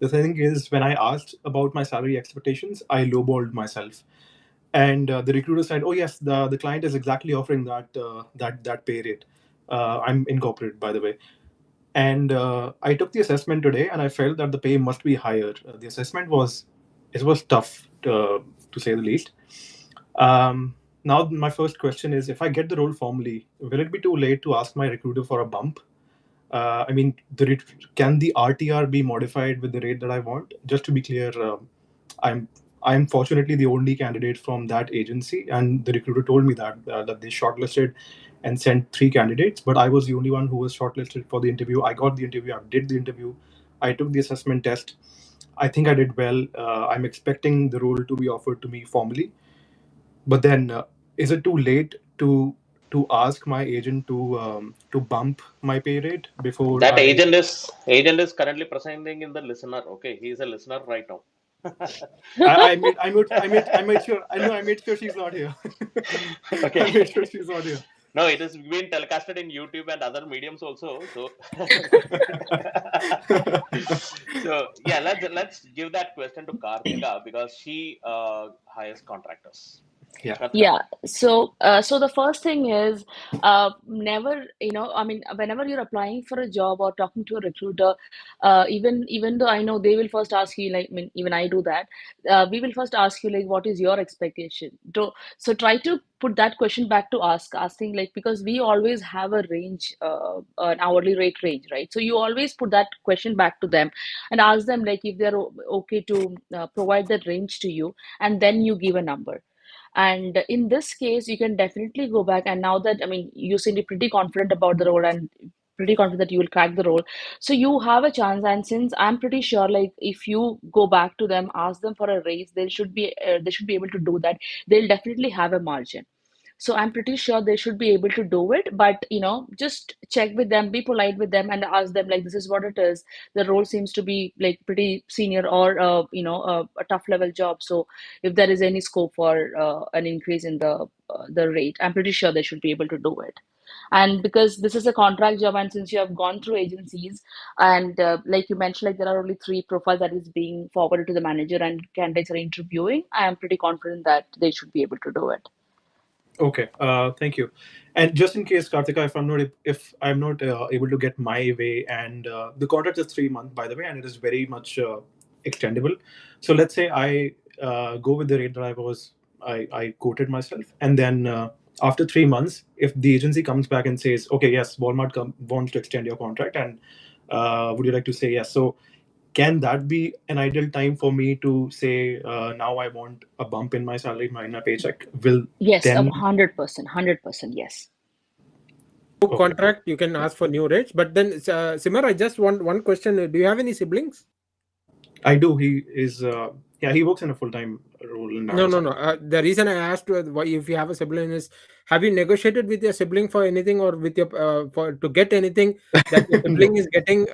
The thing is, when I asked about my salary expectations, I lowballed myself, and the recruiter said, "Oh yes, the client is exactly offering that pay rate." I'm incorporated, by the way. And I took the assessment today, and I felt that the pay must be higher. The assessment was, it was tough to say the least. Now my first question is, if I get the role formally, will it be too late to ask my recruiter for a bump? I mean, can the RTR be modified with the rate that I want? Just to be clear, I'm I'm fortunately the only candidate from that agency, and the recruiter told me that they shortlisted and sent three candidates, but I was the only one who was shortlisted for the interview. I got the interview. I did the interview. I took the assessment test. I think I did well. I'm expecting the role to be offered to me formally, but then is it too late to ask my agent to bump my pay rate before That I? agent is currently presenting in the listener. Okay, he is a listener right now. I made sure. I know. I made sure she's not here. Okay. I made sure she's not here. No, it is being telecasted in YouTube and other mediums also. So, so yeah, let's give that question to Kartika because she hires contractors. Yeah. Kartika. Yeah. So the first thing is, never, I mean, whenever you're applying for a job or talking to a recruiter, even though I know they will first ask you, like, I mean, even I do that, we will first ask you, like, what is your expectation? So try to put that question back to asking, like, because we always have a range, an hourly rate range, right? So you always put that question back to them and ask them, like, if they're okay to provide that range to you, and then you give a number. And in this case, you can definitely go back. And now that, I mean, you seem to be pretty confident about the role and pretty confident that you will crack the role. So you have a chance. And since I'm pretty sure, like, if you go back to them, ask them for a raise, they should be able to do that. They'll definitely have a margin. So I'm pretty sure they should be able to do it. But, just check with them, be polite with them, and ask them, like, this is what it is. The role seems to be like pretty senior or a tough level job. So if there is any scope for an increase in the rate, I'm pretty sure they should be able to do it. And because this is a contract job, and since you have gone through agencies, and like you mentioned, like there are only three profiles that is being forwarded to the manager and candidates are interviewing, I am pretty confident that they should be able to do it. Okay. Thank you. And just in case, Kartika, if I'm not able to get my way, and the contract is 3 months, by the way, and it is very much extendable. So let's say I go with the rate that I quoted myself, and then after 3 months, if the agency comes back and says, "Okay, yes, Walmart wants to extend your contract, and would you like to say yes?" So can that be an ideal time for me to say, now I want a bump in my salary, in my paycheck? Will Yes, then 100%, 100%, yes. Okay. Contract, you can ask for new rates, but then Simar, I just want one question, do you have any siblings? I do. He is, yeah, he works in a full time role in No, no, Amazon. no. The reason I asked why if you have a sibling is, have you negotiated with your sibling for anything, or with your for to get anything that your No. sibling is getting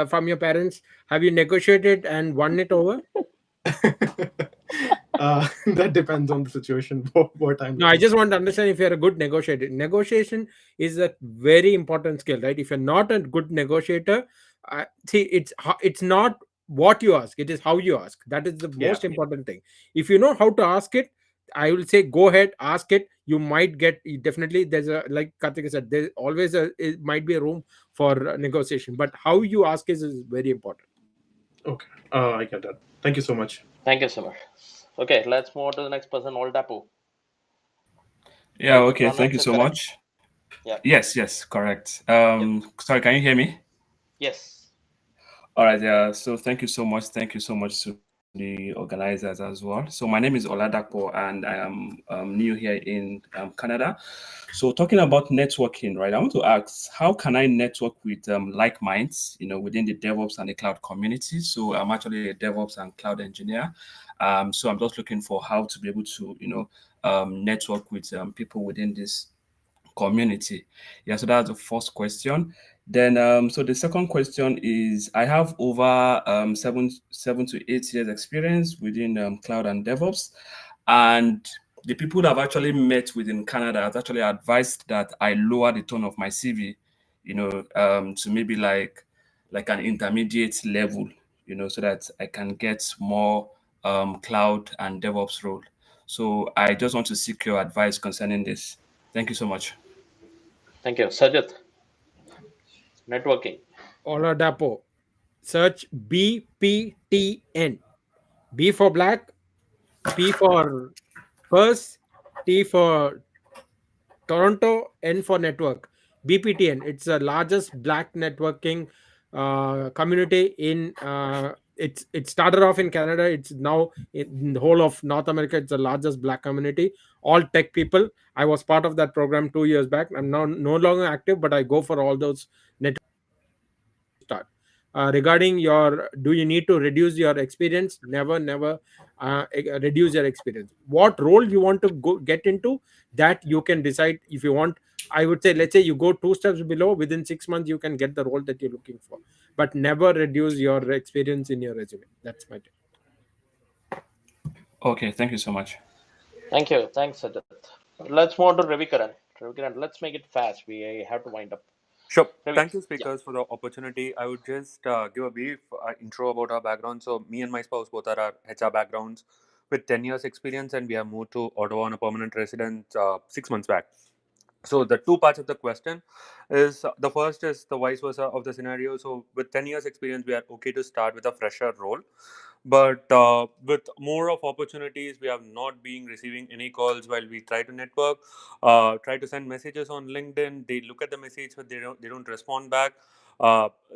from your parents? Have you negotiated and won it over? That depends on the situation, what I'm No, I looking just for. want to understand if you're a good negotiator. Negotiation is a very important skill, right? If you're not a good negotiator, See, it's not what you ask, it is how you ask. That is the Yeah. most important thing. If you know how to ask it, I will say go ahead, ask it. You might get, definitely there's a, like Karthik said, there always it might be a room for negotiation, but how you ask is very important. Okay. I get that. Thank you so much. Thank you so much. Okay, let's move on to the next person, Old Tapu. Yeah, Did we okay, thank you pronounce it so correct? much. Yeah. Yes, yes, correct. Yep. Sorry, can you hear me? Yes. All right, yeah. So thank you so much. Thank you so much to the organizers as well. So my name is Oladapo, and I am new here in Canada. So talking about networking, right? I want to ask, how can I network with like minds, within the DevOps and the cloud community? So I'm actually a DevOps and cloud engineer. So I'm just looking for how to be able to, network with people within this community. Yeah, so that's the first question. Then, so the second question is, I have over 7 to 8 years experience within cloud and DevOps, and the people that I've actually met within Canada have actually advised that I lower the tone of my CV, to maybe like an intermediate level, so that I can get more cloud and DevOps role. So I just want to seek your advice concerning this. Thank you so much. Thank you. Sajid, networking. Oladapo, search BPTN. B for black, P for purse, T for Toronto, N for network. BPTN. It's the largest black networking community in. It started off in Canada. It's now in the whole of North America. It's the largest black community. All tech people. I was part of that program 2 years back. I'm now no longer active, but I go for all those networking start. Regarding your, do you need to reduce your experience? Never reduce your experience. What role you want to go get into, that you can decide. If you want, I would say, let's say you go 2 steps below, within 6 months you can get the role that you're looking for, but never reduce your experience in your resume. That's my tip. Okay, thank you so much. Thank you. Thanks, Sajid. Let's move on to Ravikaran. Ravikaran, let's make it fast. We have to wind up. Sure. Ravi. Thank you, Yeah. speakers, for the opportunity. I would just give a brief intro about our background. So, me and my spouse both are our HR backgrounds with 10 years experience, and we have moved to Ottawa on a permanent resident 6 months back. So, the two parts of the question is the first is the vice versa of the scenario. So, with 10 years experience, we are okay to start with a fresher role. But with more of opportunities, we have not been receiving any calls while we try to network, try to send messages on LinkedIn. They look at the message, but they don't respond back.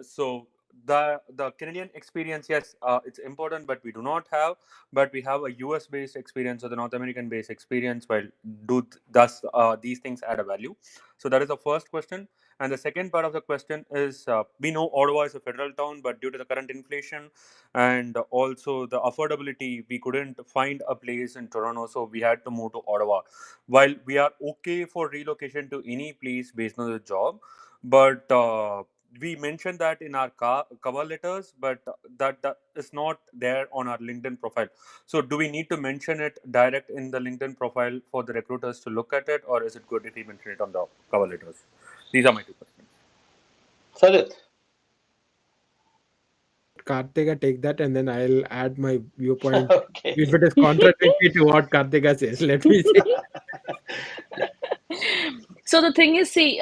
So the Canadian experience, yes, it's important, but we do not have. But we have a US based experience or the North American based experience. While does these things add a value? So that is the first question. And the second part of the question is, we know Ottawa is a federal town, but due to the current inflation and also the affordability, we couldn't find a place in Toronto, so we had to move to Ottawa. While we are okay for relocation to any place based on the job, but we mentioned that in our cover letters, but that is not there on our LinkedIn profile. So do we need to mention it direct in the LinkedIn profile for the recruiters to look at it, or is it good if we mention it on the cover letters? These are my two questions. Sajid. Kartika take that, and then I'll add my viewpoint Okay. if it is contradictory to what Kartika says. Let me see. So the thing is, see,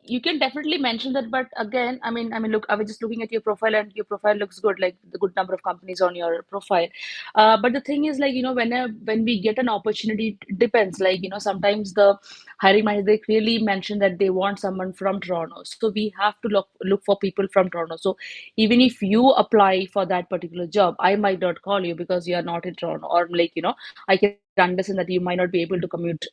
you can definitely mention that, but again, I mean, look, I was just looking at your profile, and your profile looks good, like the good number of companies on your profile. But the thing is, like, when we get an opportunity, it depends. Like, sometimes the hiring manager, they clearly mention that they want someone from Toronto, so we have to look for people from Toronto. So even if you apply for that particular job, I might not call you because you are not in Toronto, or like, I can understand that you might not be able to commute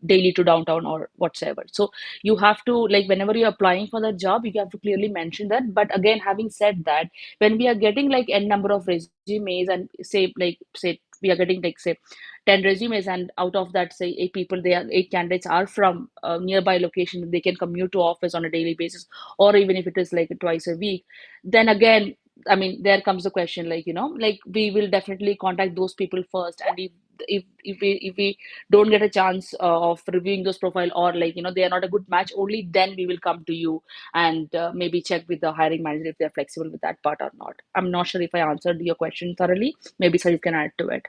daily to downtown or whatsoever. So you have to, like, whenever you're applying for that job, you have to clearly mention that. But again, having said that, when we are getting like n number of resumes, and say we are getting, like, say 10 resumes, and out of that, say eight candidates are from nearby location, they can commute to office on a daily basis, or even if it is like twice a week, then again, I mean, there comes the question, like, like, we will definitely contact those people first, and if if we don't get a chance of reviewing those profile, or like they are not a good match, only then we will come to you and maybe check with the hiring manager if they're flexible with that part or not. I'm not sure if I answered your question thoroughly. Maybe Sajid can add to it.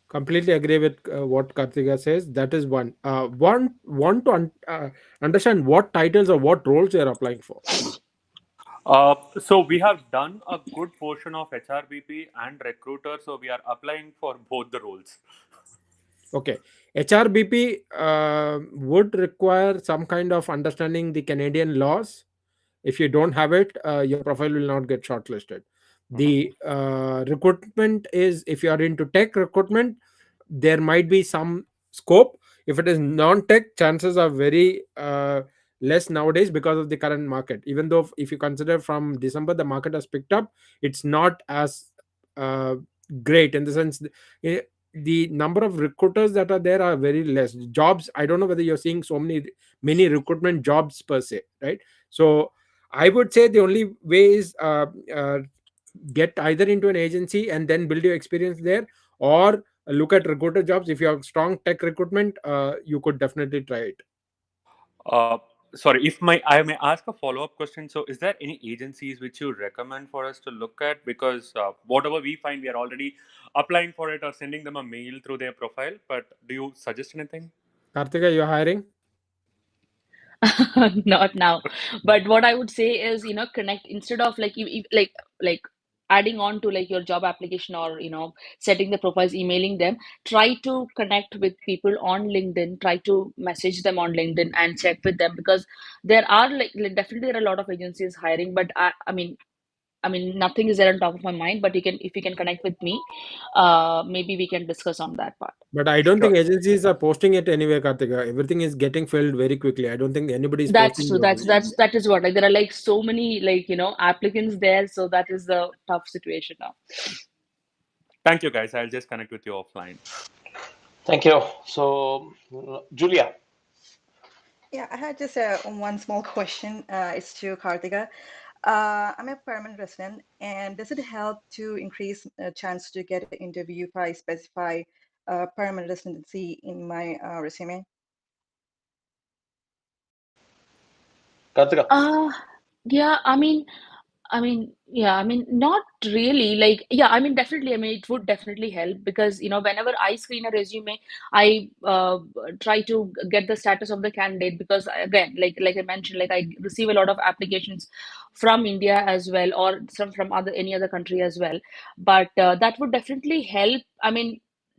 Completely agree with what Kartika says. That is one. Want to understand what titles or what roles you are applying for. So we have done a good portion of HRBP and recruiter, so we are applying for both the roles. Okay, HRBP would require some kind of understanding the Canadian laws. If you don't have it, your profile will not get shortlisted. Mhm. The recruitment is, if you are into tech recruitment, there might be some scope. If it is non-tech, chances are very less nowadays because of the current market. Even though if you consider from December the market has picked up, it's not as uh, great in the sense eh, the number of recruiters that are there are very less. Jobs, I don't know whether you're seeing so many recruitment jobs per se, right? So I would say the only way is get either into an agency and then build your experience there, or look at recruiter jobs. If you have strong tech recruitment, you could definitely try it. Uh, Sorry, if I may ask a follow-up question. So, is there any agencies which you recommend for us to look at? Because whatever we find, we are already applying for it or sending them a mail through their profile. But do you suggest anything? Kartika, you're hiring. Not now, but what I would say is, connect instead of like like adding on to like your job application, or setting the profiles, emailing them. Try to connect with people on LinkedIn. Try to message them on LinkedIn and check with them, because there are definitely there are a lot of agencies hiring, but I mean nothing is there on top of my mind. But if you can connect with me, maybe we can discuss on that part. But I don't Sure. think agencies are posting it anyway, Kartika. Everything is getting filled very quickly. I don't think anybody is That's posting true. jobs. That is what, like, there are like so many, applicants there, so that is the tough situation now. Thank you, guys. I'll just connect with you offline. Thank you. So, Julia. Yeah, I had just one small question. It's to Kartika. I'm a permanent resident, and does it help to increase a chance to get an interview if I specify permanent residency in my resume? Kartika. Uh yeah, yeah, not really. Like, yeah, definitely. It would definitely help, because whenever I screen a resume, I try to get the status of the candidate, because again, like I mentioned, like I receive a lot of applications from India as well, or some from any other country as well. But that would definitely help.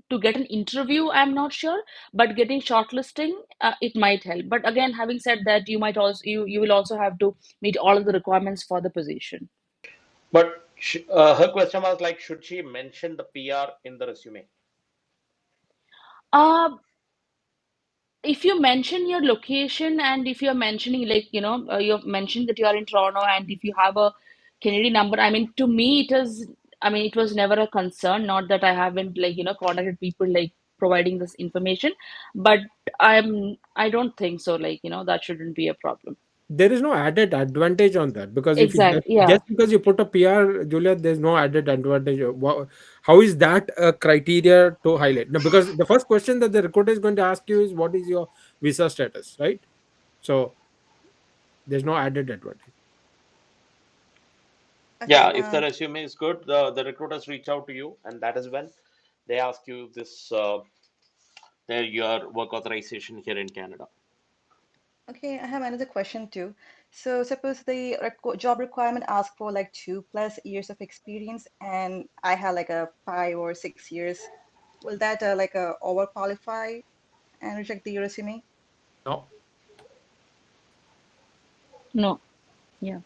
To get an interview, I'm not sure, but getting shortlisting, it might help. But again, having said that, you will also have to meet all of the requirements for the position. But her question was like, should she mention the PR in the resume? Uh, if you mention your location, and if you're mentioning, like, you've mentioned that you are in Toronto, and if you have a Canadian number, to me, it was never a concern. Not that I haven't, like, contacted people, like, providing this information, but I don't think so. Like, that shouldn't be a problem. There is no added advantage on that, because if you Exactly. Yeah. just because you put a PR, Julia, there's no added advantage. How is that a criteria to highlight? No, because the first question that the recruiter is going to ask you is what is your visa status, right? So there's no added advantage. Okay. Yeah, if the resume is good, the recruiters reach out to you, and that is when they ask you this your work authorization here in Canada. Okay, I have another question too. So suppose the job requirement asks for like 2+ years of experience, and I have like a 5 or 6 years. Will that overqualify and reject the resume? No. No. Yeah.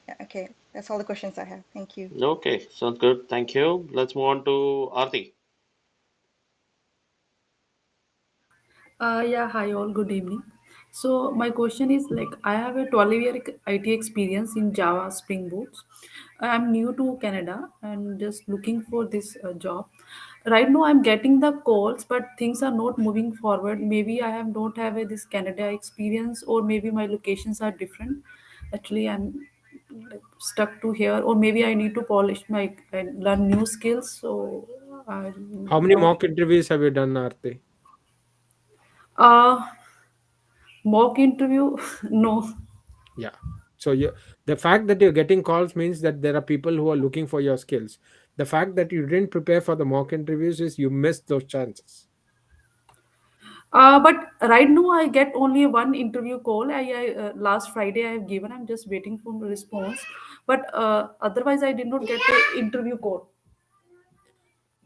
Yeah, okay. That's all the questions I have. Thank you. Okay, sounds good. Thank you. Let's move on to Arti. Yeah, hi all, good evening. So my question is like I have a 12-year IT experience in Java Spring Boot. I'm new to Canada and just looking for this job. Right now I'm getting the calls, but things are not moving forward. Maybe I have don't have this Canada experience, or maybe my locations are different. Actually, I'm like, stuck to here, or maybe I need to polish my learn new skills. So I, How many mock interviews have you done, Arti? uh, mock interview? No. Yeah. So the fact that you're getting calls means that there are people who are looking for your skills. The fact that you didn't prepare for the mock interviews is you missed those chances. But right now I get only one interview call. I last Friday I have given. I'm just waiting for the response. But otherwise I did not get the interview call.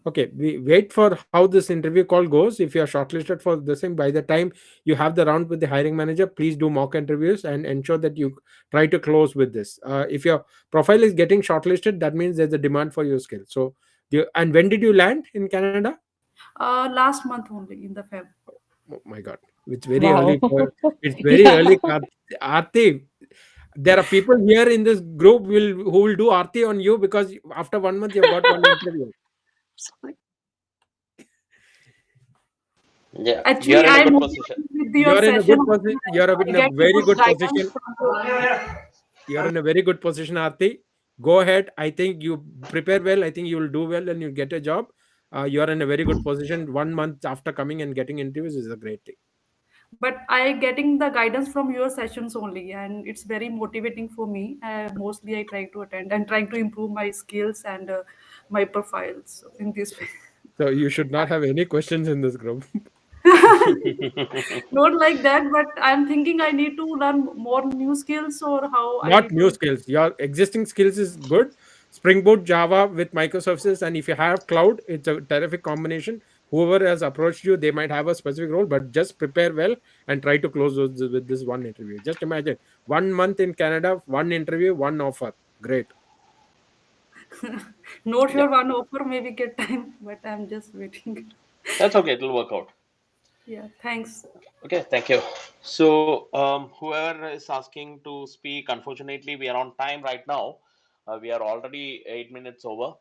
Okay, we wait for how this interview call goes. If you are shortlisted for the same, by the time you have the round with the hiring manager, please do mock interviews and ensure that you try to close with this. If your profile is getting shortlisted, that means there's a demand for your skill. So, and when did you land in Canada? Last month only in the Feb. Oh my God, it's very Wow. early. It's very Yeah. early. Aarti, there are people here in this group who will do Aarti on you because after 1 month you've got one interview. Yeah, you are Actually, in a I'm good position. motivated with your You're in a session. good position. You're I in a get very good good guidance position. from you. You're in a very good position, Aarti. Go ahead. I think you prepare well. I think you will do well and you'll get a job. You're in a very good position. 1 month after coming and getting interviews is a great thing. But I getting the guidance from your sessions only, and it's very motivating for me. Mostly I try to attend and trying to improve my skills and my profiles in this way. So you should not have any questions in this group. Not like that, but I'm thinking I need to learn more new skills, or how I Not need new to. skills. Your existing skills is good. Spring Boot, Java with microservices, and if you have cloud, it's a terrific combination. Whoever has approached you, they might have a specific role, but just prepare well and try to close those with this one interview. Just imagine 1 month in Canada, one interview, one offer. Great. Not Yeah, sure one offer maybe get time, but I'm just waiting. that's okay. It'll work out. Yeah, thanks. Okay, thank you. So, whoever is asking to speak, unfortunately, we are on time right now. We are already 8 minutes over.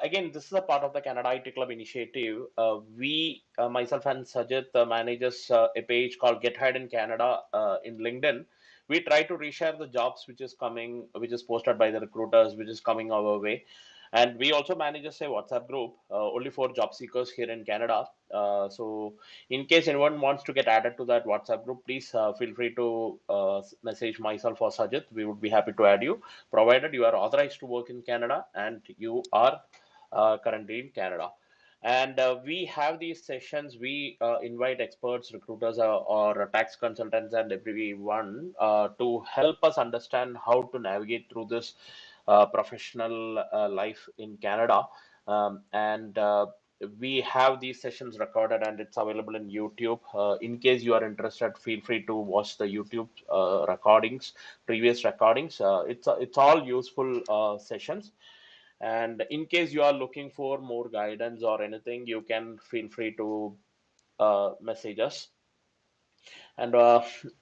Again, this is a part of the Canada IT Club initiative. Myself and Sajid, manages a page called Get Hired in Canada in LinkedIn. We try to reshare the jobs which is coming, which is posted by the recruiters, which is coming our way. And we also manage a WhatsApp group only for job seekers here in Canada. So in case anyone wants to get added to that WhatsApp group, please feel free to message myself or Sajid. We would be happy to add you, provided you are authorized to work in Canada and you are currently in Canada. And we have these sessions. We invite experts, recruiters, or tax consultants, and everyone to help us understand how to navigate through this professional life in Canada. And We have these sessions recorded and it's available in YouTube. In case you are interested, feel free to watch the YouTube recordings, previous recordings. It's all useful sessions. And in case you are looking for more guidance or anything, you can feel free to message us. And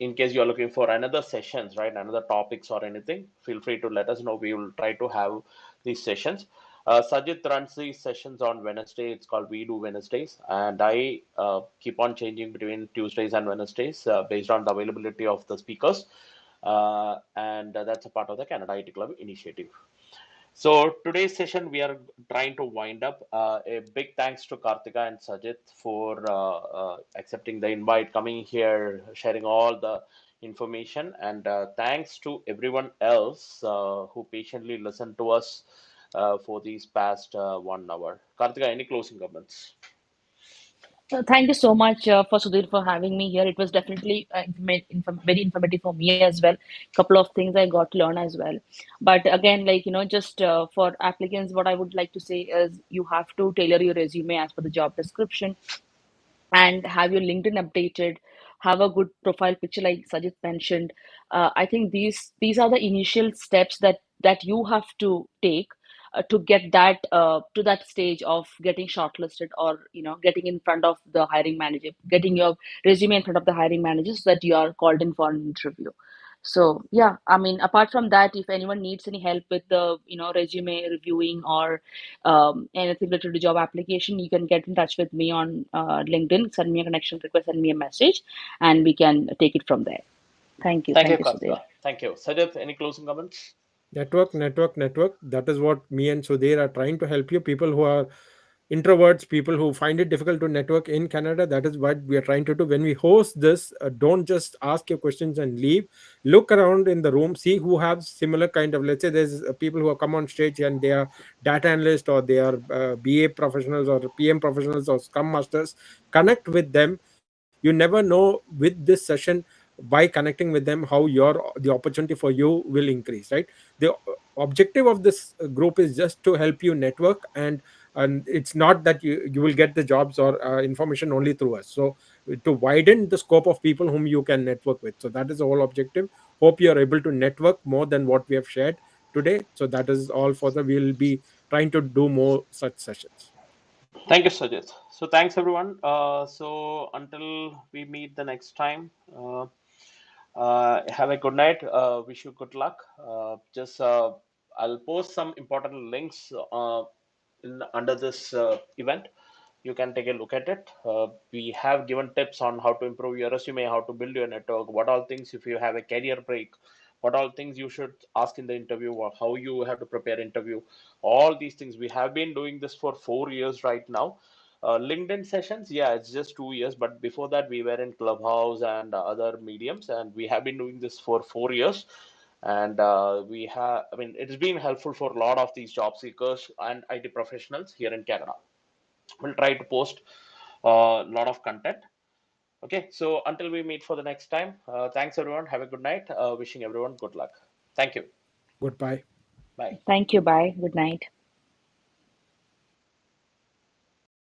in case you are looking for another sessions, right, another topics or anything, feel free to let us know. We will try to have these sessions. Sajid runs these sessions on Wednesday. It's called We Do Wednesdays, and I keep on changing between Tuesdays and Wednesdays based on the availability of the speakers. And That's a part of the Canada IT Club initiative. So today's session we are trying to wind up. A big thanks to Kartika and Sajit for accepting the invite, coming here, sharing all the information, and thanks to everyone else who patiently listened to us for these past 1 hour. Kartika, any closing comments? Thank you so much for Sudhir for having me here. It was definitely very informative for me as well. Couple of things I got to learn as well. But again, like just for applicants, what I would like to say is you have to tailor your resume as per the job description and have your LinkedIn updated, have a good profile picture like Sajid mentioned. I think these are the initial steps that you have to take to get that to that stage of getting shortlisted, or getting in front of the hiring manager, getting your resume in front of the hiring manager so that you are called in for an interview. So yeah, I mean, apart from that, if anyone needs any help with the resume reviewing or anything related to job application, you can get in touch with me on LinkedIn, send me a connection request, send me a message, and we can take it from there. Thank you, Thank you, Sudhir. Kartika. Thank you. Sajid, any closing comments? Network. That is what me and Sudhir are trying to help you. People who are introverts, people who find it difficult to network in Canada, that is what we are trying to do. When we host this, don't just ask your questions and leave. Look around in the room, see who have similar kind of, let's say there's people who have come on stage and they are data analysts, or they are BA professionals, or PM professionals, or scrum masters. Connect with them. You never know with this session, by connecting with them, how the opportunity for you will increase, right? The objective of this group is just to help you network, and it's not that you will get the jobs or information only through us. So to widen the scope of people whom you can network with, so that is the whole objective. Hope you are able to network more than what we have shared today. So that is all for the we'll be trying to do more such sessions. Thank you, Sajid. So thanks everyone. So until we meet the next time, have a good night. Wish you good luck. Just I'll post some important links under this event. You can take a look at it. We have given tips on how to improve your resume, how to build your network, what all things if you have a career break, what all things you should ask in the interview, or how you have to prepare interview. All these things we have been doing this for 4 years right now. LinkedIn sessions, yeah, it's just 2 years, but before that we were in Clubhouse and other mediums, and we have been doing this for 4 years. And we have, I mean, it's been helpful for a lot of these job seekers and IT professionals here in Canada. We'll try to post a lot of content. Okay, so until we meet for the next time, thanks everyone. Have a good night. Wishing everyone good luck. Thank you. Goodbye. Bye. Thank you. Bye. Good night.